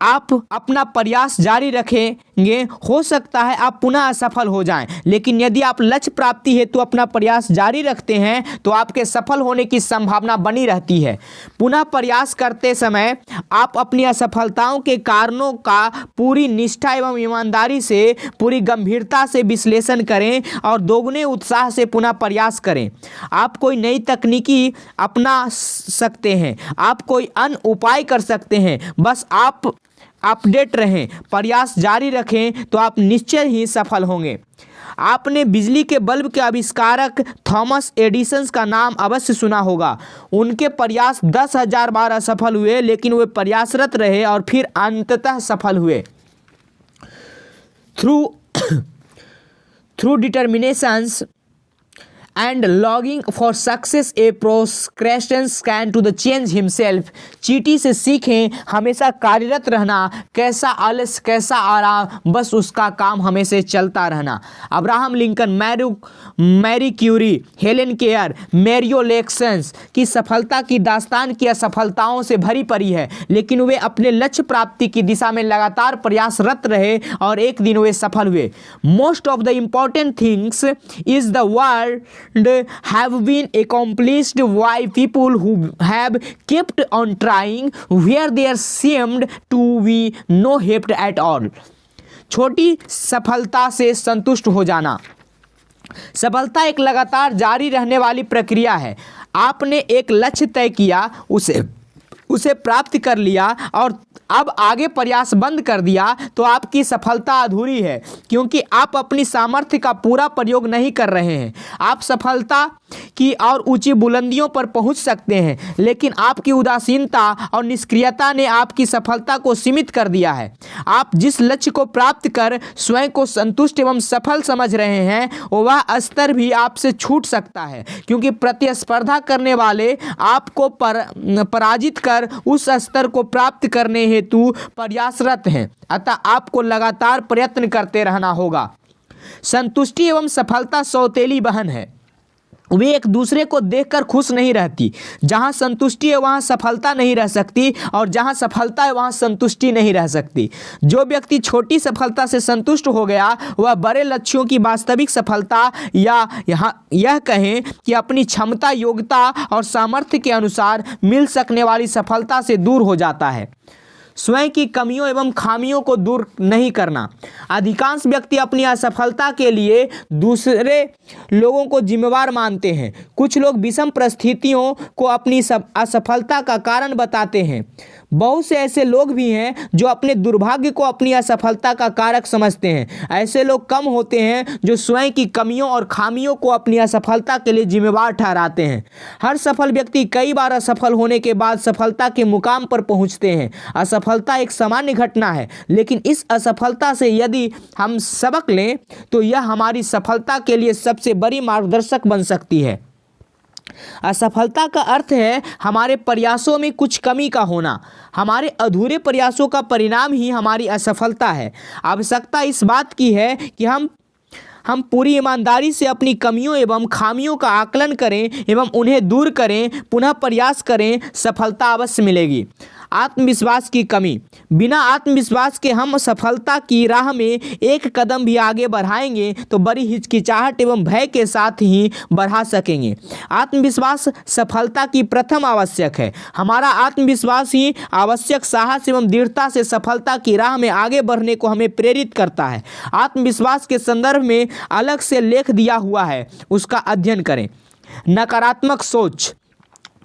आप अपना प्रयास जारी रखेंगे, हो सकता है आप पुनः असफल हो जाएं, लेकिन यदि आप लक्ष्य प्राप्ति हेतु अपना प्रयास जारी रखते हैं तो आपके सफल होने की संभावना बनी रहती है। पुनः प्रयास करते समय आप अपनी असफलताओं के कारणों का पूरी निष्ठा एवं ईमानदारी से, पूरी गंभीरता से विश्लेषण करें और दोगुने उत्साह से पुनः प्रयास करें। आप कोई नई तकनीकी अपना सकते हैं, आप कोई अन्य उपाय कर सकते हैं, बस आप अपडेट रहें, प्रयास जारी रखें तो आप निश्चय ही सफल होंगे। आपने बिजली के बल्ब के आविष्कारक थॉमस एडिसन का नाम अवश्य सुना होगा। उनके प्रयास 10,000 बार असफल हुए, लेकिन वे प्रयासरत रहे और फिर अंततः सफल हुए। Through determinations and longing for success a procrastinator can to the change himself। चींटी से सीखें हमेशा कार्यरत रहना, कैसा आलस कैसा आराम, बस उसका काम हमेशा चलता रहना। Abraham Lincoln, Marie Curie, Helen Keller, मैरियो लेक्सन्स की सफलता की दास्तान की असफलताओं से भरी पड़ी है, लेकिन वे अपने लक्ष्य प्राप्ति की दिशा में लगातार प्रयासरत रहे और एक दिन वे सफल हुए। Most of the important things is the world have been accomplished by people who have kept on trying where there seemed to be no hope at all। छोटी सफलता से संतुष्ट हो जाना। सफलता एक लगातार जारी रहने वाली प्रक्रिया है। आपने एक लक्ष्य तय किया, उसे प्राप्त कर लिया और अब आगे प्रयास बंद कर दिया तो आपकी सफलता अधूरी है, क्योंकि आप अपनी सामर्थ्य का पूरा प्रयोग नहीं कर रहे हैं। आप सफलता की और ऊंची बुलंदियों पर पहुंच सकते हैं, लेकिन आपकी उदासीनता और निष्क्रियता ने आपकी सफलता को सीमित कर दिया है। आप जिस लक्ष्य को प्राप्त कर स्वयं को संतुष्ट एवं सफल समझ रहे हैं वह स्तर भी आपसे छूट सकता है, क्योंकि प्रतिस्पर्धा करने वाले आपको पराजित कर उस स्तर को प्राप्त करने हेतु प्रयासरत हैं। अतः आपको लगातार प्रयत्न करते रहना होगा। संतुष्टि एवं सफलता सौतेली बहन है। वे एक दूसरे को देखकर खुश नहीं रहती। जहां संतुष्टि है वहां सफलता नहीं रह सकती और जहां सफलता है वहां संतुष्टि नहीं रह सकती। जो व्यक्ति छोटी सफलता से संतुष्ट हो गया वह बड़े लक्ष्यों की वास्तविक सफलता या यह कहें कि अपनी क्षमता, योग्यता और सामर्थ्य के अनुसार मिल सकने वाली सफलता से दूर हो जाता है। स्वयं की कमियों एवं खामियों को दूर नहीं करना। अधिकांश व्यक्ति अपनी असफलता के लिए दूसरे लोगों को जिम्मेवार मानते हैं। कुछ लोग विषम परिस्थितियों को अपनी असफलता का कारण बताते हैं। बहुत से ऐसे लोग भी हैं जो अपने दुर्भाग्य को अपनी असफलता का कारक समझते हैं। ऐसे लोग कम होते हैं जो स्वयं की कमियों और खामियों को अपनी असफलता के लिए जिम्मेवार ठहराते हैं। हर सफल व्यक्ति कई बार असफल होने के बाद सफलता के मुकाम पर पहुंचते हैं। असफलता एक सामान्य घटना है, लेकिन इस असफलता से यदि हम सबक लें तो यह हमारी सफलता के लिए सबसे बड़ी मार्गदर्शक बन सकती है। असफलता का अर्थ है हमारे प्रयासों में कुछ कमी का होना। हमारे अधूरे प्रयासों का परिणाम ही हमारी असफलता है। आवश्यकता इस बात की है कि हम पूरी ईमानदारी से अपनी कमियों एवं खामियों का आकलन करें एवं उन्हें दूर करें, पुनः प्रयास करें, सफलता अवश्य मिलेगी। आत्मविश्वास की कमी। बिना आत्मविश्वास के हम सफलता की राह में एक कदम भी आगे बढ़ाएंगे तो बड़ी हिचकिचाहट एवं भय के साथ ही बढ़ा सकेंगे। आत्मविश्वास सफलता की प्रथम आवश्यक है। हमारा आत्मविश्वास ही आवश्यक साहस एवं दृढ़ता से सफलता की राह में आगे बढ़ने को हमें प्रेरित करता है। आत्मविश्वास के संदर्भ में अलग से लेख दिया हुआ है, उसका अध्ययन करें। नकारात्मक सोच।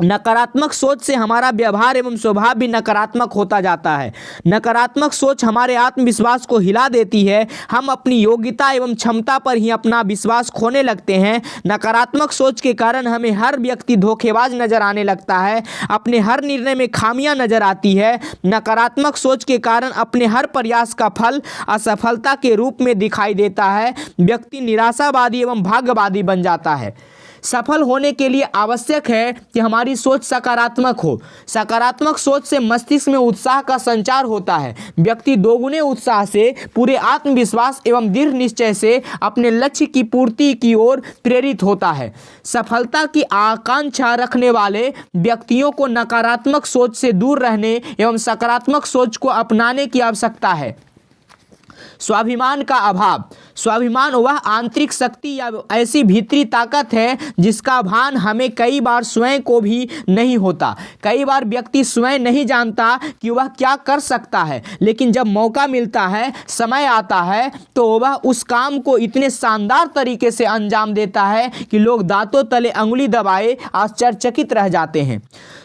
नकारात्मक सोच से हमारा व्यवहार एवं स्वभाव भी नकारात्मक होता जाता है। नकारात्मक सोच हमारे आत्मविश्वास को हिला देती है। हम अपनी योग्यता एवं क्षमता पर ही अपना विश्वास खोने लगते हैं। नकारात्मक सोच के कारण हमें हर व्यक्ति धोखेबाज नजर आने लगता है। अपने हर निर्णय में खामियां नजर आती है। नकारात्मक सोच के कारण अपने हर प्रयास का फल असफलता के रूप में दिखाई देता है। व्यक्ति निराशावादी एवं भाग्यवादी बन जाता है। सफल होने के लिए आवश्यक है कि हमारी सोच सकारात्मक हो। सकारात्मक सोच से मस्तिष्क में उत्साह का संचार होता है। व्यक्ति दोगुने उत्साह से, पूरे आत्मविश्वास एवं दृढ़ निश्चय से अपने लक्ष्य की पूर्ति की ओर प्रेरित होता है। सफलता की आकांक्षा रखने वाले व्यक्तियों को नकारात्मक सोच से दूर रहने एवं सकारात्मक सोच को अपनाने की आवश्यकता है। स्वाभिमान का अभाव। स्वाभिमान वह आंतरिक शक्ति या ऐसी भीतरी ताकत है जिसका भान हमें कई बार स्वयं को भी नहीं होता। कई बार व्यक्ति स्वयं नहीं जानता कि वह क्या कर सकता है, लेकिन जब मौका मिलता है, समय आता है, तो वह उस काम को इतने शानदार तरीके से अंजाम देता है कि लोग दांतों तले अंगुली दबाए आश्चर्यचकित रह जाते हैं।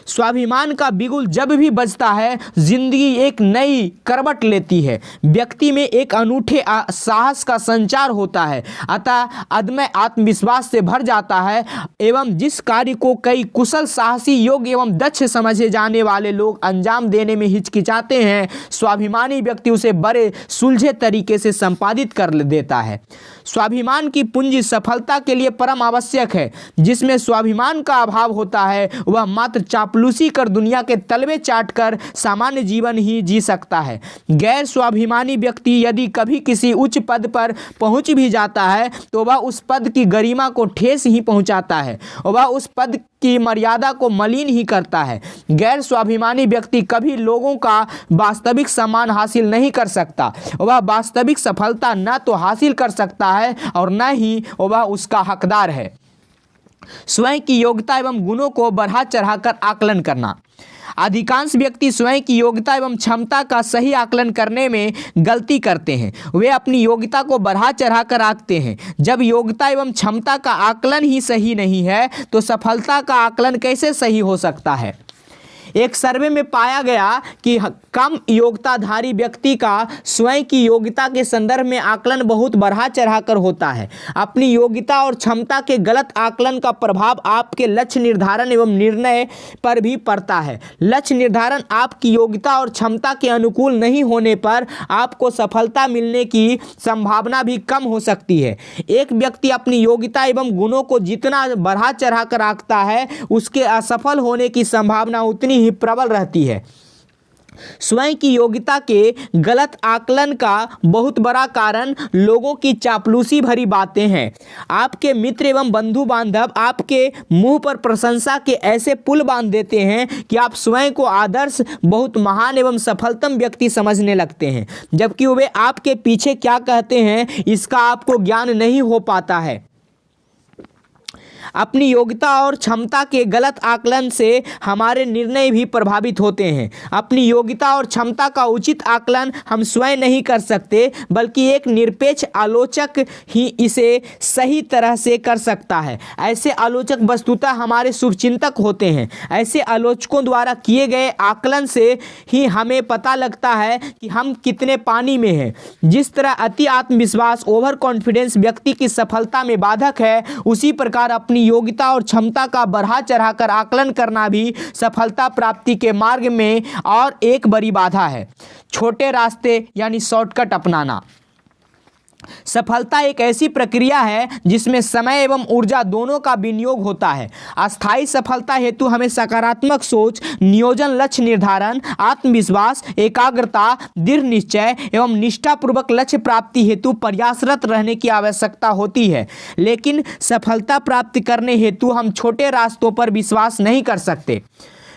स्वाभिमान का बिगुल जब भी बजता है, जिंदगी एक नई करवट लेती है। व्यक्ति में एक अनूठे साहस का संचार होता है, अतः अदम्य आत्मविश्वास से भर जाता है एवं जिस कार्य को कई कुशल, साहसी, योग्य एवं दक्ष समझे जाने वाले लोग अंजाम देने में हिचकिचाते हैं, स्वाभिमानी व्यक्ति उसे बड़े सुलझे तरीके से संपादित कर देता है। स्वाभिमान की पूंजी सफलता के लिए परम आवश्यक है। जिसमें स्वाभिमान का अभाव होता है वह मात्र चापलूसी कर दुनिया के तलवे चाटकर सामान्य जीवन ही जी सकता है। गैर स्वाभिमानी व्यक्ति यदि कभी किसी उच्च पद पर पहुंच भी जाता है तो वह उस पद की गरिमा को ठेस ही पहुंचाता है, वह उस पद की मर्यादा को मलिन ही करता है। गैर स्वाभिमानी व्यक्ति कभी लोगों का वास्तविक सम्मान हासिल नहीं कर सकता। वह वास्तविक सफलता न तो हासिल कर सकता है और न ही वह उसका हकदार है। स्वयं की योग्यता एवं गुणों को बढ़ा चढ़ाकर आकलन करना। अधिकांश व्यक्ति स्वयं की योग्यता एवं क्षमता का सही आकलन करने में गलती करते हैं। वे अपनी योग्यता को बढ़ा चढ़ाकर आंकते हैं। जब योग्यता एवं क्षमता का आकलन ही सही नहीं है तो सफलता का आकलन कैसे सही हो सकता है। एक सर्वे में पाया गया कि कम योग्यताधारी व्यक्ति का स्वयं की योग्यता के संदर्भ में आकलन बहुत बढ़ा चढ़ाकर होता है। अपनी योग्यता और क्षमता के गलत आकलन का प्रभाव आपके लक्ष्य निर्धारण एवं निर्णय पर भी पड़ता है। लक्ष्य निर्धारण आपकी योग्यता और क्षमता के अनुकूल नहीं होने पर आपको सफलता मिलने की संभावना भी कम हो सकती है। एक व्यक्ति अपनी योग्यता एवं गुणों को जितना बढ़ा चढ़ाकर आंकता है, उसके असफल होने की संभावना उतनी ही प्रबल रहती है। स्वयं की योग्यता के गलत आकलन का बहुत बड़ा कारण लोगों की चापलूसी भरी बातें हैं। आपके मित्र एवं बंधु बांधव आपके मुंह पर प्रशंसा के ऐसे पुल बांध देते हैं कि आप स्वयं को आदर्श, बहुत महान एवं सफलतम व्यक्ति समझने लगते हैं, जबकि वे आपके पीछे क्या कहते हैं इसका आपको ज्ञान नहीं हो पाता है। अपनी योग्यता और क्षमता के गलत आकलन से हमारे निर्णय भी प्रभावित होते हैं। अपनी योग्यता और क्षमता का उचित आकलन हम स्वयं नहीं कर सकते, बल्कि एक निरपेक्ष आलोचक ही इसे सही तरह से कर सकता है। ऐसे आलोचक वस्तुतः हमारे शुभचिंतक होते हैं। ऐसे आलोचकों द्वारा किए गए आकलन से ही हमें पता लगता है कि हम कितने पानी में हैं। जिस तरह अति आत्मविश्वास, ओवर कॉन्फिडेंस व्यक्ति की सफलता में बाधक है, उसी प्रकार अपनी योग्यता और क्षमता का बढ़ा चढ़ाकर आकलन करना भी सफलता प्राप्ति के मार्ग में और एक बड़ी बाधा है। छोटे रास्ते यानी शॉर्टकट अपनाना। सफलता एक ऐसी प्रक्रिया है जिसमें समय एवं ऊर्जा दोनों का विनियोग होता है। अस्थायी सफलता हेतु हमें सकारात्मक सोच, नियोजन, लक्ष्य निर्धारण, आत्मविश्वास, एकाग्रता, दृढ़ निश्चय एवं निष्ठापूर्वक लक्ष्य प्राप्ति हेतु प्रयासरत रहने की आवश्यकता होती है। लेकिन सफलता प्राप्त करने हेतु हम छोटे रास्तों पर विश्वास नहीं कर सकते।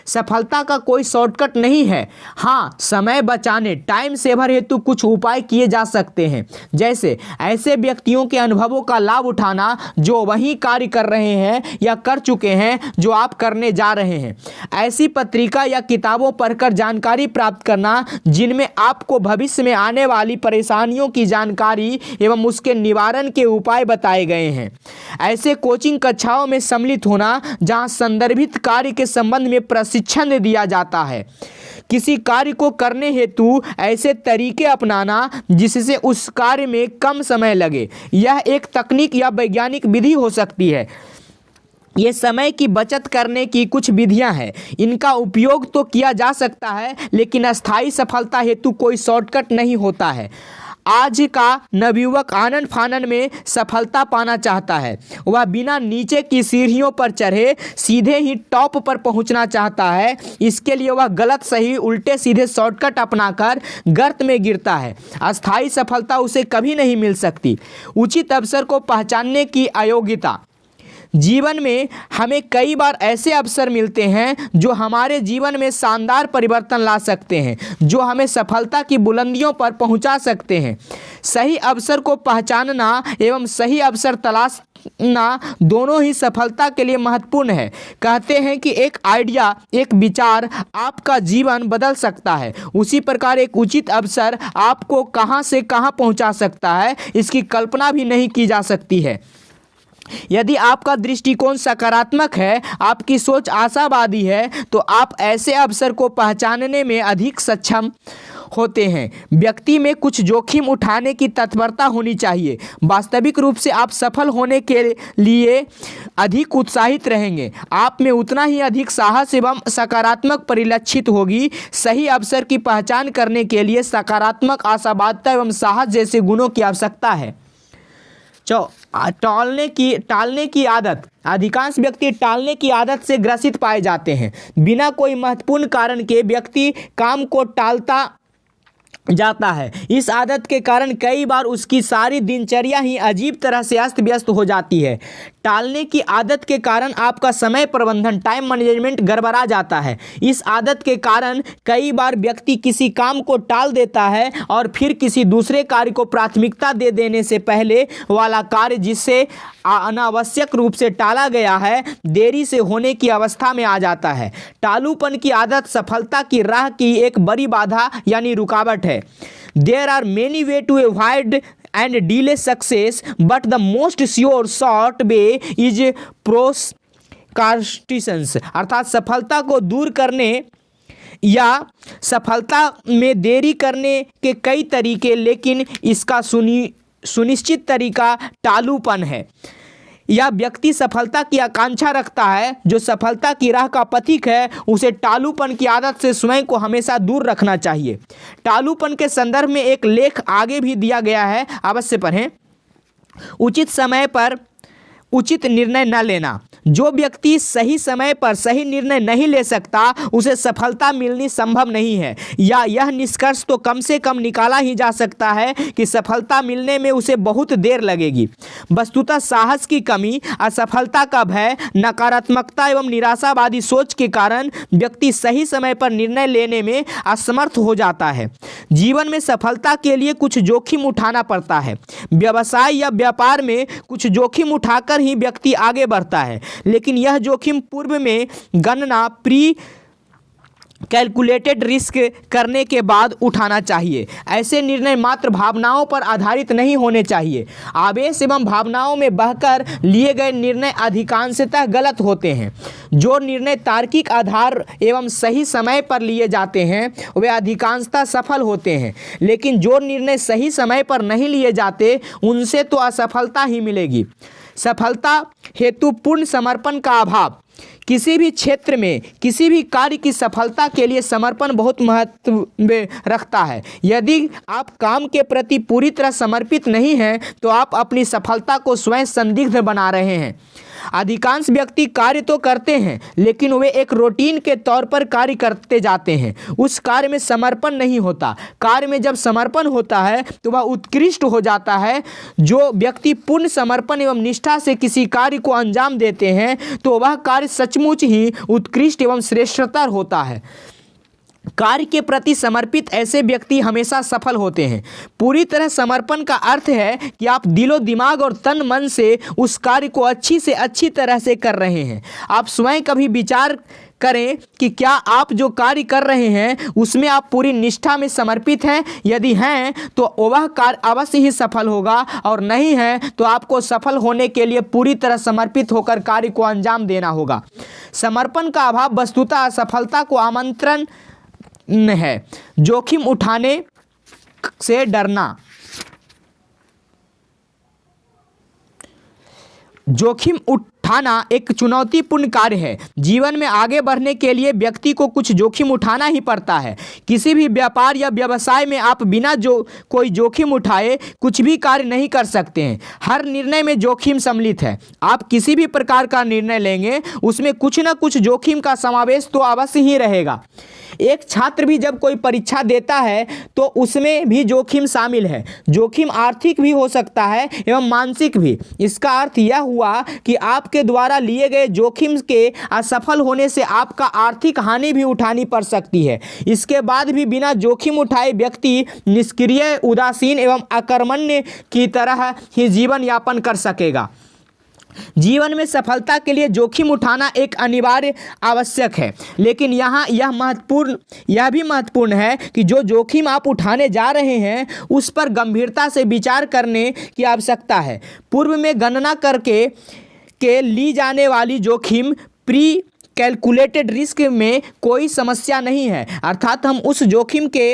सफलता का कोई शॉर्टकट नहीं है। हाँ, समय बचाने, टाइम सेवर हेतु कुछ उपाय किए जा सकते हैं, जैसे ऐसे व्यक्तियों के अनुभवों का लाभ उठाना जो वही कार्य कर रहे हैं या कर चुके हैं जो आप करने जा रहे हैं। ऐसी पत्रिका या किताबों पढ़कर जानकारी प्राप्त करना जिनमें आपको भविष्य में आने वाली परेशानियों की जानकारी एवं उसके निवारण के उपाय बताए गए हैं। ऐसे कोचिंग कक्षाओं में सम्मिलित होना जहाँ संदर्भित कार्य के संबंध में प्रशिक्षण दिया जाता है। किसी कार्य को करने हेतु ऐसे तरीके अपनाना जिससे उस कार्य में कम समय लगे। यह एक तकनीक या वैज्ञानिक विधि हो सकती है। ये समय की बचत करने की कुछ विधियां हैं। इनका उपयोग तो किया जा सकता है, लेकिन अस्थायी सफलता हेतु कोई शॉर्टकट नहीं होता है। आज का नवयुवक आनन फानन में सफलता पाना चाहता है। वह बिना नीचे की सीढ़ियों पर चढ़े सीधे ही टॉप पर पहुंचना चाहता है। इसके लिए वह गलत सही उल्टे सीधे शॉर्टकट अपनाकर गर्त में गिरता है। अस्थायी सफलता उसे कभी नहीं मिल सकती। उचित अवसर को पहचानने की अयोग्यता। जीवन में हमें कई बार ऐसे अवसर मिलते हैं जो हमारे जीवन में शानदार परिवर्तन ला सकते हैं, जो हमें सफलता की बुलंदियों पर पहुंचा सकते हैं। सही अवसर को पहचानना एवं सही अवसर तलाशना दोनों ही सफलता के लिए महत्वपूर्ण है। कहते हैं कि एक आइडिया, एक विचार आपका जीवन बदल सकता है, उसी प्रकार एक उचित अवसर आपको कहां से कहां पहुंचा सकता है, इसकी कल्पना भी नहीं की जा सकती है। यदि आपका दृष्टिकोण सकारात्मक है, आपकी सोच आशावादी है, तो आप ऐसे अवसर को पहचानने में अधिक सक्षम होते हैं। व्यक्ति में कुछ जोखिम उठाने की तत्परता होनी चाहिए। वास्तविक रूप से आप सफल होने के लिए अधिक उत्साहित रहेंगे। आप में उतना ही अधिक साहस एवं सकारात्मक परिलक्षित होगी। सही अवसर की पहचान करने के लिए सकारात्मक आशावादिता एवं साहस जैसे गुणों की आवश्यकता है। टालने की आदत। अधिकांश व्यक्ति टालने की आदत से ग्रसित पाए जाते हैं। बिना कोई महत्वपूर्ण कारण के व्यक्ति काम को टालता जाता है। इस आदत के कारण कई बार उसकी सारी दिनचर्या ही अजीब तरह से अस्त व्यस्त हो जाती है। टालने की आदत के कारण आपका समय प्रबंधन, टाइम मैनेजमेंट गड़बड़ा जाता है। इस आदत के कारण कई बार व्यक्ति किसी काम को टाल देता है और फिर किसी दूसरे कार्य को प्राथमिकता दे देने से पहले वाला कार्य जिससे अनावश्यक रूप से टाला गया है, देरी से होने की अवस्था में आ जाता है। टालूपन की आदत सफलता की राह की एक बड़ी बाधा यानी रुकावट है। There are many ways to avoid and delay success, but the most sure short way is procrastination। अर्थात सफलता को दूर करने या सफलता में देरी करने के कई तरीके, लेकिन इसका सुनिश्चित तरीका टालूपन है। यह व्यक्ति सफलता की आकांक्षा रखता है, जो सफलता की राह का पथिक है, उसे टालूपन की आदत से स्वयं को हमेशा दूर रखना चाहिए। टालूपन के संदर्भ में एक लेख आगे भी दिया गया है, अवश्य पढ़ें। उचित समय पर उचित निर्णय न लेना। जो व्यक्ति सही समय पर सही निर्णय नहीं ले सकता, उसे सफलता मिलनी संभव नहीं है। या यह निष्कर्ष तो कम से कम निकाला ही जा सकता है कि सफलता मिलने में उसे बहुत देर लगेगी। वस्तुतः साहस की कमी, असफलता का भय, नकारात्मकता एवं निराशावादी सोच के कारण व्यक्ति सही समय पर निर्णय लेने में असमर्थ हो जाता है। जीवन में सफलता के लिए कुछ जोखिम उठाना पड़ता है। व्यवसाय या व्यापार में कुछ जोखिम उठाकर ही व्यक्ति आगे बढ़ता है, लेकिन यह जोखिम पूर्व में गणना प्री कैलकुलेटेड रिस्क करने के बाद उठाना चाहिए। ऐसे निर्णय मात्र भावनाओं पर आधारित नहीं होने चाहिए। आवेश एवं भावनाओं में बहकर लिए गए निर्णय अधिकांशतः गलत होते हैं। जो निर्णय तार्किक आधार एवं सही समय पर लिए जाते हैं वे अधिकांशतः सफल होते हैं, लेकिन जो निर्णय सही समय पर नहीं लिए जाते उनसे तो असफलता ही मिलेगी। सफलता हेतु पूर्ण समर्पण का अभाव। किसी भी क्षेत्र में किसी भी कार्य की सफलता के लिए समर्पण बहुत महत्व रखता है। यदि आप काम के प्रति पूरी तरह समर्पित नहीं हैं तो आप अपनी सफलता को स्वयं संदिग्ध बना रहे हैं। अधिकांश व्यक्ति कार्य तो करते हैं लेकिन वे एक रूटीन के तौर पर कार्य करते जाते हैं। उस कार्य में समर्पण नहीं होता। कार्य में जब समर्पण होता है तो वह उत्कृष्ट हो जाता है। जो व्यक्ति पूर्ण समर्पण एवं निष्ठा से किसी कार्य को अंजाम देते हैं तो वह कार्य सचमुच ही उत्कृष्ट एवं श्रेष्ठतर होता है। कार्य के प्रति समर्पित ऐसे व्यक्ति हमेशा सफल होते हैं। पूरी तरह समर्पण का अर्थ है कि आप दिलो दिमाग और तन मन से उस कार्य को अच्छी से अच्छी तरह से कर रहे हैं। आप स्वयं कभी विचार करें कि क्या आप जो कार्य कर रहे हैं उसमें आप पूरी निष्ठा में समर्पित हैं। यदि हैं तो वह कार्य अवश्य ही सफल होगा, और नहीं है तो आपको सफल होने के लिए पूरी तरह समर्पित होकर कार्य को अंजाम देना होगा। समर्पण का अभाव वस्तुतः असफलता को आमंत्रण है। जोखिम उठाने से डरना। जोखिम उठाना एक चुनौतीपूर्ण कार्य है। जीवन में आगे बढ़ने के लिए व्यक्ति को कुछ जोखिम उठाना ही पड़ता है। किसी भी व्यापार या व्यवसाय में आप बिना कोई जोखिम उठाए कुछ भी कार्य नहीं कर सकते हैं। हर निर्णय में जोखिम सम्मिलित है। आप किसी भी प्रकार का निर्णय लेंगे उसमें कुछ न कुछ जोखिम का समावेश तो अवश्य ही रहेगा। एक छात्र भी जब कोई परीक्षा देता है तो उसमें भी जोखिम शामिल है। जोखिम आर्थिक भी हो सकता है एवं मानसिक भी। इसका अर्थ यह हुआ कि आपके द्वारा लिए गए जोखिम के असफल होने से आपका आर्थिक हानि भी उठानी पड़ सकती है। इसके बाद भी बिना जोखिम उठाए व्यक्ति निष्क्रिय, उदासीन एवं अकर्मण्य की तरह ही जीवन यापन कर सकेगा। जीवन में सफलता के लिए जोखिम उठाना एक अनिवार्य आवश्यक है, लेकिन यहाँ यह भी महत्वपूर्ण है कि जो जोखिम आप उठाने जा रहे हैं उस पर गंभीरता से विचार करने की आवश्यकता है। पूर्व में गणना करके ली जाने वाली जोखिम प्री कैलकुलेटेड रिस्क में कोई समस्या नहीं है, अर्थात हम उस जोखिम के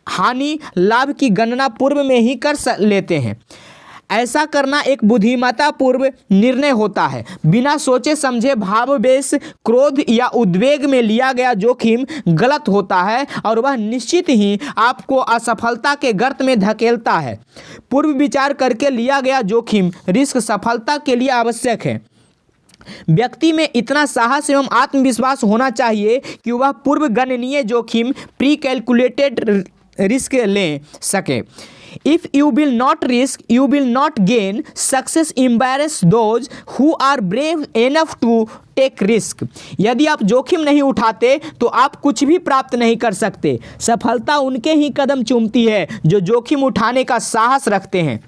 हानि लाभ की गणना पूर्व में ही कर लेते हैं। ऐसा करना एक बुद्धिमत्तापूर्ण निर्णय होता है। बिना सोचे समझे भावावेश, क्रोध या उद्वेग में लिया गया जोखिम गलत होता है और वह निश्चित ही आपको असफलता के गर्त में धकेलता है। पूर्व विचार करके लिया गया जोखिम रिस्क सफलता के लिए आवश्यक है। व्यक्ति में इतना साहस एवं आत्मविश्वास होना चाहिए कि वह पूर्व गणनीय जोखिम प्री कैलकुलेटेड रिस्क ले सके। If you will not risk, you will not gain. Success embarrass those who are brave enough to take risk. यदि आप जोखिम नहीं उठाते तो आप कुछ भी प्राप्त नहीं कर सकते। सफलता उनके ही कदम चूमती है जो जोखिम उठाने का साहस रखते हैं।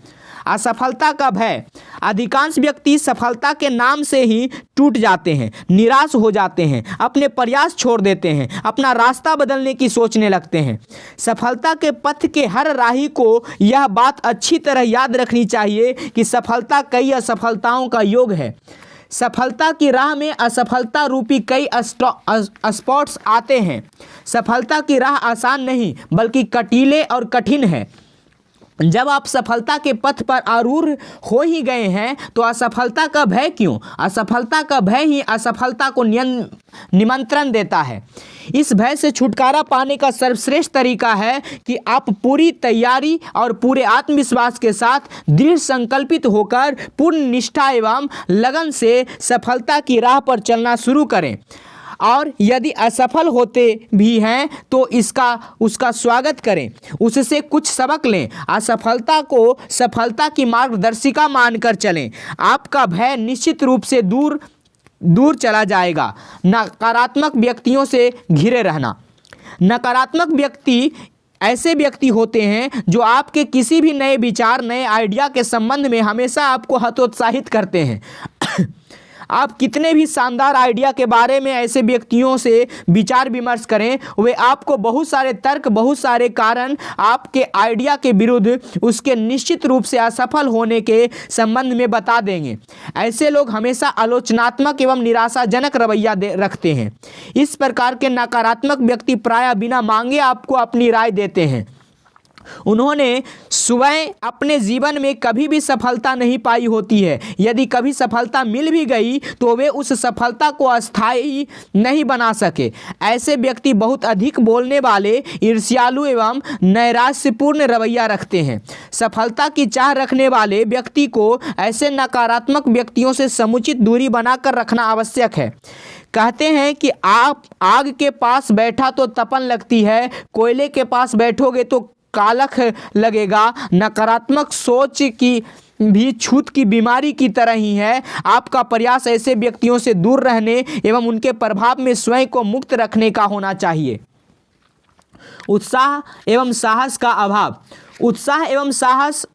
असफलता का भय। अधिकांश व्यक्ति सफलता के नाम से ही टूट जाते हैं, निराश हो जाते हैं, अपने प्रयास छोड़ देते हैं, अपना रास्ता बदलने की सोचने लगते हैं। सफलता के पथ के हर राही को यह बात अच्छी तरह याद रखनी चाहिए कि सफलता कई असफलताओं का योग है। सफलता की राह में असफलता रूपी कई स्पॉट्स आते हैं। सफलता की राह आसान नहीं बल्कि कटीले और कठिन है। जब आप सफलता के पथ पर आरूढ़ हो ही गए हैं तो असफलता का भय क्यों? असफलता का भय ही असफलता को निमंत्रण देता है। इस भय से छुटकारा पाने का सर्वश्रेष्ठ तरीका है कि आप पूरी तैयारी और पूरे आत्मविश्वास के साथ दृढ़ संकल्पित होकर पूर्ण निष्ठा एवं लगन से सफलता की राह पर चलना शुरू करें। और यदि असफल होते भी हैं तो उसका स्वागत करें, उससे कुछ सबक लें, असफलता को सफलता की मार्गदर्शिका मानकर चलें। आपका भय निश्चित रूप से दूर चला जाएगा। नकारात्मक व्यक्तियों से घिरे रहना। नकारात्मक व्यक्ति ऐसे व्यक्ति होते हैं जो आपके किसी भी नए विचार, नए आइडिया के संबंध में हमेशा आपको हतोत्साहित करते हैं। आप कितने भी शानदार आइडिया के बारे में ऐसे व्यक्तियों से विचार विमर्श करें, वे आपको बहुत सारे तर्क, बहुत सारे कारण आपके आइडिया के विरुद्ध उसके निश्चित रूप से असफल होने के संबंध में बता देंगे। ऐसे लोग हमेशा आलोचनात्मक एवं निराशाजनक रवैया रखते हैं। इस प्रकार के नकारात्मक व्यक्ति प्रायः बिना मांगे आपको अपनी राय देते हैं। उन्होंने स्वयं अपने जीवन में कभी भी सफलता नहीं पाई होती है। यदि कभी सफलता मिल भी गई तो वे उस सफलता को अस्थायी नहीं बना सके। ऐसे व्यक्ति बहुत अधिक बोलने वाले, ईर्ष्यालु एवं नैराश्यपूर्ण रवैया रखते हैं। सफलता की चाह रखने वाले व्यक्ति को ऐसे नकारात्मक व्यक्तियों से समुचित दूरी बनाकर रखना आवश्यक है। कहते हैं कि आप आग के पास बैठा तो तपन लगती है, कोयले के पास बैठोगे तो कालख लगेगा। नकारात्मक सोच की भी छूत की बीमारी की तरह ही है। आपका प्रयास ऐसे व्यक्तियों से दूर रहने एवं उनके प्रभाव में स्वयं को मुक्त रखने का होना चाहिए। उत्साह एवं साहस का अभाव। उत्साह एवं साहस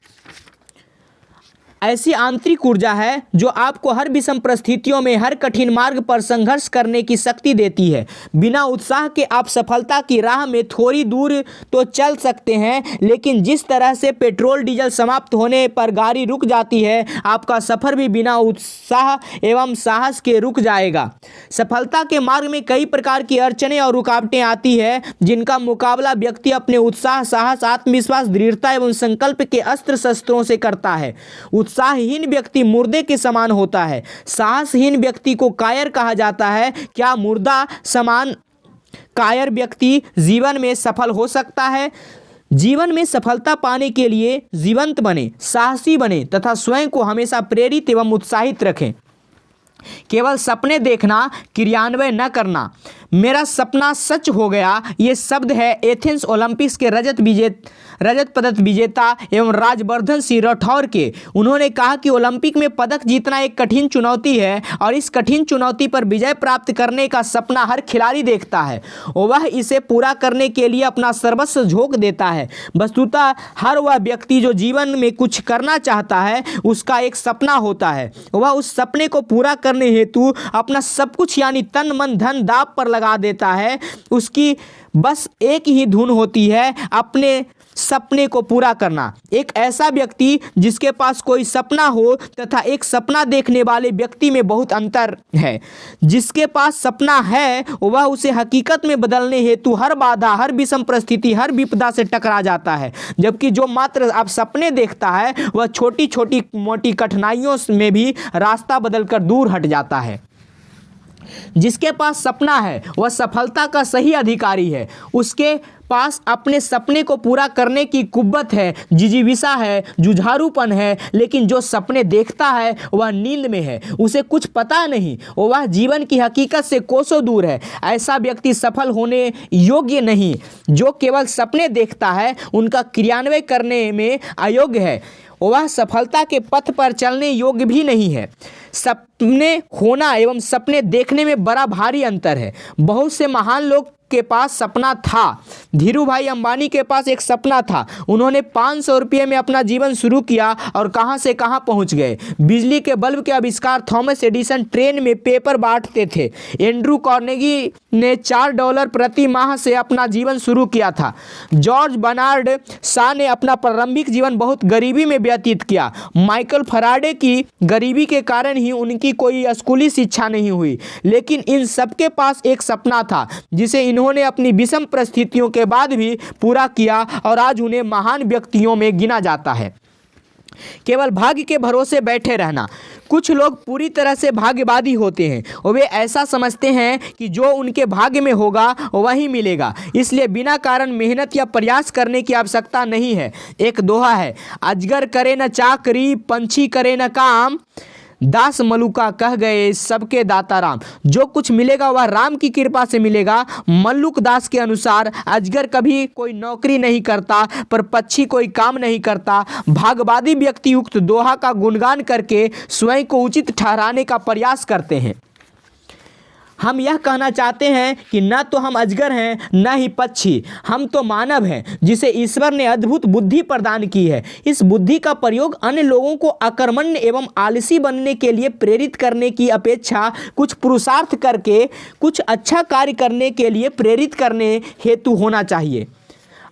ऐसी आंतरिक ऊर्जा है जो आपको हर विषम परिस्थितियों में, हर कठिन मार्ग पर संघर्ष करने की शक्ति देती है। बिना उत्साह के आप सफलता की राह में थोड़ी दूर तो चल सकते हैं, लेकिन जिस तरह से पेट्रोल डीजल समाप्त होने पर गाड़ी रुक जाती है, आपका सफर भी बिना उत्साह एवं साहस के रुक जाएगा। सफलता के मार्ग में कई प्रकार की अड़चनें और रुकावटें आती है, जिनका मुकाबला व्यक्ति अपने उत्साह, साहस, आत्मविश्वास, दृढ़ता एवं संकल्प के अस्त्र शस्त्रों से करता है। उत्साहहीन व्यक्ति मुर्दे के समान होता है। साहसहीन व्यक्ति को कायर कहा जाता है। क्या मुर्दा समान कायर व्यक्ति जीवन में सफल हो सकता है? जीवन में सफलता पाने के लिए जीवंत बने, साहसी बने तथा स्वयं को हमेशा प्रेरित एवं उत्साहित रखें। केवल सपने देखना, क्रियान्वयन न करना। मेरा सपना सच हो गया, ये शब्द है एथेंस ओलंपिक्स के रजत पदक विजेता एवं राजवर्धन सिंह राठौर के। उन्होंने कहा कि ओलंपिक में पदक जीतना एक कठिन चुनौती है और इस कठिन चुनौती पर विजय प्राप्त करने का सपना हर खिलाड़ी देखता है। वह इसे पूरा करने के लिए अपना सर्वस्व झोंक देता है। वस्तुतः हर वह व्यक्ति जो जीवन में कुछ करना चाहता है, उसका एक सपना होता है। वह उस सपने को पूरा करने हेतु अपना सब कुछ यानी तन, मन, धन दांव पर लगा देता है। उसकी बस एक ही धुन होती है, अपने सपने को पूरा करना। एक ऐसा व्यक्ति जिसके पास कोई सपना हो तथा एक सपना देखने वाले व्यक्ति में बहुत अंतर है। जिसके पास सपना है वह उसे हकीकत में बदलने हेतु हर बाधा, हर विषम परिस्थिति, हर विपदा से टकरा जाता है, जबकि जो मात्र अब सपने देखता है वह छोटी छोटी मोटी कठिनाइयों में भी रास्ता बदलकर दूर हट जाता है। जिसके पास सपना है वह सफलता का सही अधिकारी है। उसके पास अपने सपने को पूरा करने की कुव्वत है, जिजीविषा है, जुझारूपन है। लेकिन जो सपने देखता है वह नींद में है, उसे कुछ पता नहीं, वह जीवन की हकीकत से कोसों दूर है। ऐसा व्यक्ति सफल होने योग्य नहीं। जो केवल सपने देखता है उनका क्रियान्वयन करने में अयोग्य है, वह सफलता के पथ पर चलने योग्य भी नहीं है। सपने होना एवं सपने देखने में बड़ा भारी अंतर है। बहुत से महान लोग के पास सपना था। धीरूभाई अंबानी के पास एक सपना था। उन्होंने 500 रुपये में अपना जीवन शुरू किया और कहां से कहां पहुंच गए। बिजली के बल्ब के आविष्कार, थॉमस एडिसन ट्रेन में पेपर बांटते थे। एंड्रू कार्नेगी ने $4 प्रति माह से अपना जीवन शुरू किया था। जॉर्ज बर्नार्ड शॉ ने अपना प्रारंभिक जीवन बहुत गरीबी में व्यतीत किया। माइकल फैराडे की गरीबी के कारण ही उनकी कोई स्कूली शिक्षा नहीं हुई, लेकिन इन सबके पास एक सपना था जिसे इन्होंने अपनी विषम परिस्थितियों के बाद भी पूरा किया और आज उन्हें महान व्यक्तियों में गिना जाता है। केवल भाग्य के भरोसे बैठे रहना। कुछ लोग पूरी तरह से भाग्यवादी होते हैं और वे ऐसा समझते हैं कि जो उनके भाग्य में होगा वही मिलेगा, इसलिए बिना कारण मेहनत या प्रयास करने की आवश्यकता नहीं है। एक दोहा है, अजगर करे न चाकरी, पंछी करे न काम, दास मलुका कह गए सबके दाता राम। जो कुछ मिलेगा वह राम की कृपा से मिलेगा। मल्लुक दास के अनुसार अजगर कभी कोई नौकरी नहीं करता, पर पक्षी कोई काम नहीं करता। भाग्यवादी व्यक्ति उक्त दोहा का गुणगान करके स्वयं को उचित ठहराने का प्रयास करते हैं। हम यह कहना चाहते हैं कि न तो हम अजगर हैं न ही पक्षी, हम तो मानव हैं जिसे ईश्वर ने अद्भुत बुद्धि प्रदान की है। इस बुद्धि का प्रयोग अन्य लोगों को अकर्मण्य एवं आलसी बनने के लिए प्रेरित करने की अपेक्षा कुछ पुरुषार्थ करके कुछ अच्छा कार्य करने के लिए प्रेरित करने हेतु होना चाहिए।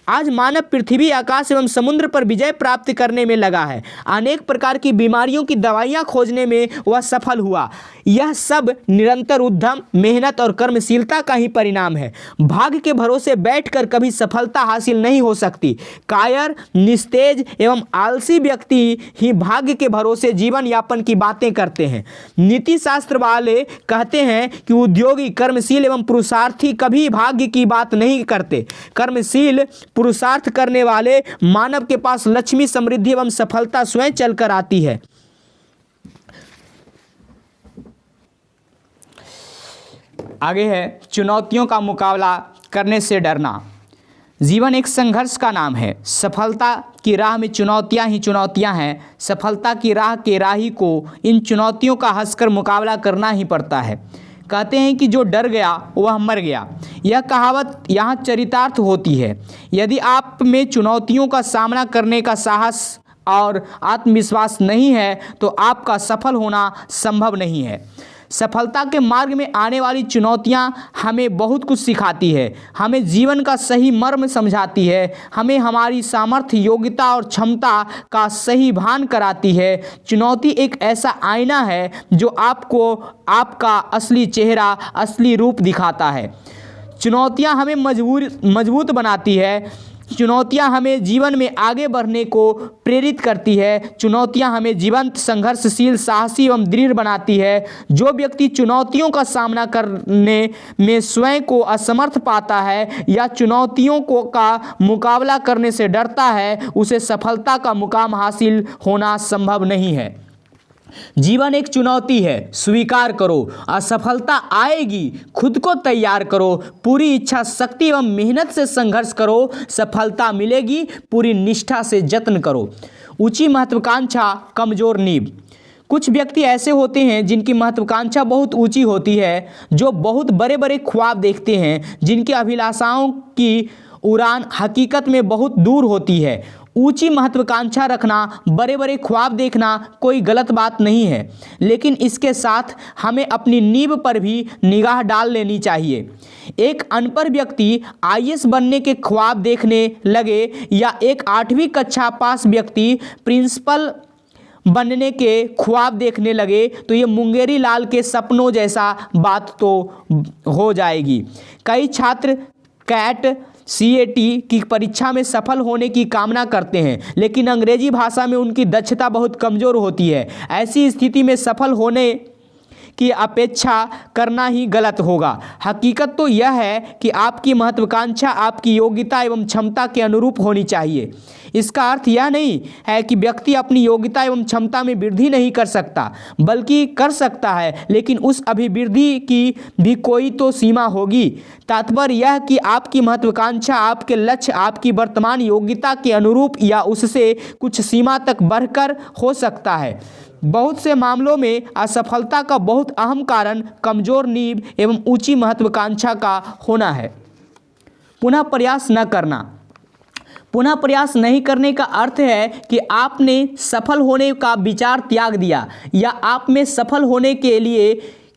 आज मानव पृथ्वी, आकाश एवं समुद्र पर विजय प्राप्त करने में लगा है। अनेक प्रकार की बीमारियों की दवाइयाँ खोजने में वह सफल हुआ। यह सब निरंतर उद्यम, मेहनत और कर्मशीलता का ही परिणाम है। भाग्य के भरोसे बैठकर कभी सफलता हासिल नहीं हो सकती। कायर, निस्तेज एवं आलसी व्यक्ति ही भाग्य के भरोसे जीवन यापन की बातें करते हैं। नीति शास्त्र वाले कहते हैं कि उद्योगी, कर्मशील एवं पुरुषार्थी कभी भाग्य की बात नहीं करते। कर्मशील, पुरुषार्थ करने वाले मानव के पास लक्ष्मी, समृद्धि एवं सफलता स्वयं चलकर आती है। आगे है, चुनौतियों का मुकाबला करने से डरना। जीवन एक संघर्ष का नाम है। सफलता की राह में चुनौतियां ही चुनौतियां हैं। सफलता की राह के राही को इन चुनौतियों का हंसकर मुकाबला करना ही पड़ता है। कहते हैं कि जो डर गया वह मर गया। यह कहावत यहाँ चरितार्थ होती है। यदि आप में चुनौतियों का सामना करने का साहस और आत्मविश्वास नहीं है तो आपका सफल होना संभव नहीं है। सफलता के मार्ग में आने वाली चुनौतियां हमें बहुत कुछ सिखाती है, हमें जीवन का सही मर्म समझाती है, हमें हमारी सामर्थ्य, योग्यता और क्षमता का सही भान कराती है। चुनौती एक ऐसा आईना है जो आपको आपका असली चेहरा, असली रूप दिखाता है। चुनौतियां हमें मजबूत बनाती है। चुनौतियां हमें जीवन में आगे बढ़ने को प्रेरित करती है। चुनौतियां हमें जीवंत, संघर्षशील, साहसी एवं दृढ़ बनाती है। जो व्यक्ति चुनौतियों का सामना करने में स्वयं को असमर्थ पाता है या चुनौतियों का मुकाबला करने से डरता है, उसे सफलता का मुकाम हासिल होना संभव नहीं है। जीवन एक चुनौती है, स्वीकार करो। असफलता आएगी, खुद को तैयार करो। पूरी इच्छा शक्ति एवं मेहनत से संघर्ष करो, सफलता मिलेगी। पूरी निष्ठा से जत्न करो। ऊंची महत्वाकांक्षा, कमजोर नींव। कुछ व्यक्ति ऐसे होते हैं जिनकी महत्वाकांक्षा बहुत ऊंची होती है, जो बहुत बड़े बड़े ख्वाब देखते हैं, जिनकी अभिलाषाओं की उड़ान हकीकत में बहुत दूर होती है। ऊंची महत्वाकांक्षा रखना, बड़े बड़े ख्वाब देखना कोई गलत बात नहीं है, लेकिन इसके साथ हमें अपनी नींव पर भी निगाह डाल लेनी चाहिए। एक अनपढ़ व्यक्ति आईएएस बनने के ख्वाब देखने लगे या एक 8वीं कक्षा पास व्यक्ति प्रिंसिपल बनने के ख्वाब देखने लगे तो ये मुंगेरी लाल के सपनों जैसा बात तो हो जाएगी। कई छात्र कैट, CAT की परीक्षा में सफल होने की कामना करते हैं, लेकिन अंग्रेजी भाषा में उनकी दक्षता बहुत कमज़ोर होती है। ऐसी स्थिति में सफल होने की अपेक्षा करना ही गलत होगा। हकीकत तो यह है कि आपकी महत्वाकांक्षा आपकी योग्यता एवं क्षमता के अनुरूप होनी चाहिए। इसका अर्थ यह नहीं है कि व्यक्ति अपनी योग्यता एवं क्षमता में वृद्धि नहीं कर सकता, बल्कि कर सकता है, लेकिन उस अभिवृद्धि की भी कोई तो सीमा होगी। तात्पर्य यह कि आपकी महत्वाकांक्षा, आपके लक्ष्य आपकी वर्तमान योग्यता के अनुरूप या उससे कुछ सीमा तक बढ़कर हो सकता है। बहुत से मामलों में असफलता का बहुत अहम कारण कमजोर नींव एवं ऊंची महत्वाकांक्षा का होना है। पुनः प्रयास न करना। पुनः प्रयास नहीं करने का अर्थ है कि आपने सफल होने का विचार त्याग दिया या आप में सफल होने के लिए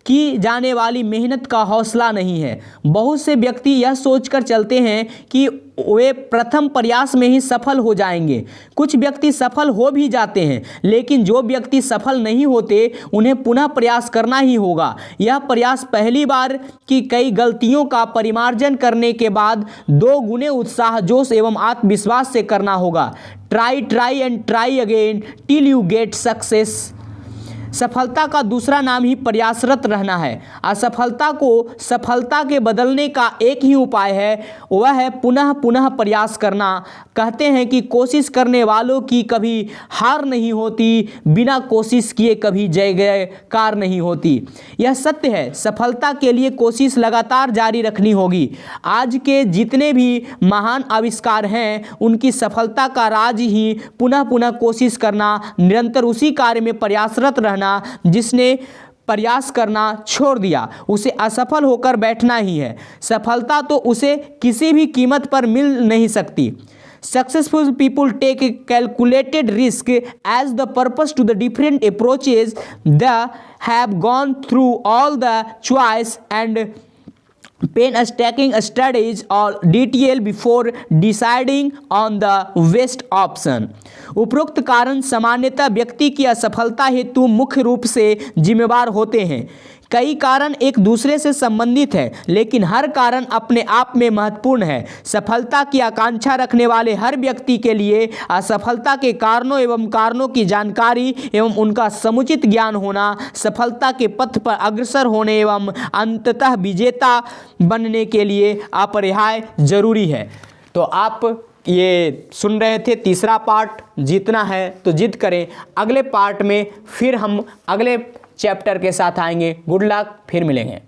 की जाने वाली मेहनत का हौसला नहीं है। बहुत से व्यक्ति यह सोचकर चलते हैं कि वे प्रथम प्रयास में ही सफल हो जाएंगे। कुछ व्यक्ति सफल हो भी जाते हैं, लेकिन जो व्यक्ति सफल नहीं होते उन्हें पुनः प्रयास करना ही होगा। यह प्रयास पहली बार की कई गलतियों का परिमार्जन करने के बाद 2 गुने उत्साह, जोश एवं आत्मविश्वास से करना होगा। Try and try again till you get success. सफलता का दूसरा नाम ही प्रयासरत रहना है। असफलता को सफलता के बदलने का एक ही उपाय है, वह है पुनः पुनः प्रयास करना। कहते हैं कि कोशिश करने वालों की कभी हार नहीं होती, बिना कोशिश किए कभी जयकार नहीं होती। यह सत्य है। सफलता के लिए कोशिश लगातार जारी रखनी होगी। आज के जितने भी महान आविष्कार हैं, उनकी सफलता का राज ही पुनः पुनः कोशिश करना, निरंतर उसी कार्य में प्रयासरत रहना। जिसने प्रयास करना छोड़ दिया उसे असफल होकर बैठना ही है। सफलता तो उसे किसी भी कीमत पर मिल नहीं सकती। Successful people take a calculated risk as the purpose to the different approaches they have gone through all the choice and painstaking studies और detail before deciding on the best option. उपरोक्त कारण सामान्यतः व्यक्ति की असफलता हेतु मुख्य रूप से जिम्मेदार होते हैं। कई कारण एक दूसरे से संबंधित हैं, लेकिन हर कारण अपने आप में महत्वपूर्ण है। सफलता की आकांक्षा रखने वाले हर व्यक्ति के लिए असफलता के कारणों एवं कारणों की जानकारी एवं उनका समुचित ज्ञान होना सफलता के पथ पर अग्रसर होने एवं अंततः विजेता बनने के लिए अपरिहार्य जरूरी है। तो आप ये सुन रहे थे तीसरा पार्ट। जीतना है तो जिद करें। अगले पार्ट में फिर हम अगले चैप्टर के साथ आएंगे। गुड लक, फिर मिलेंगे।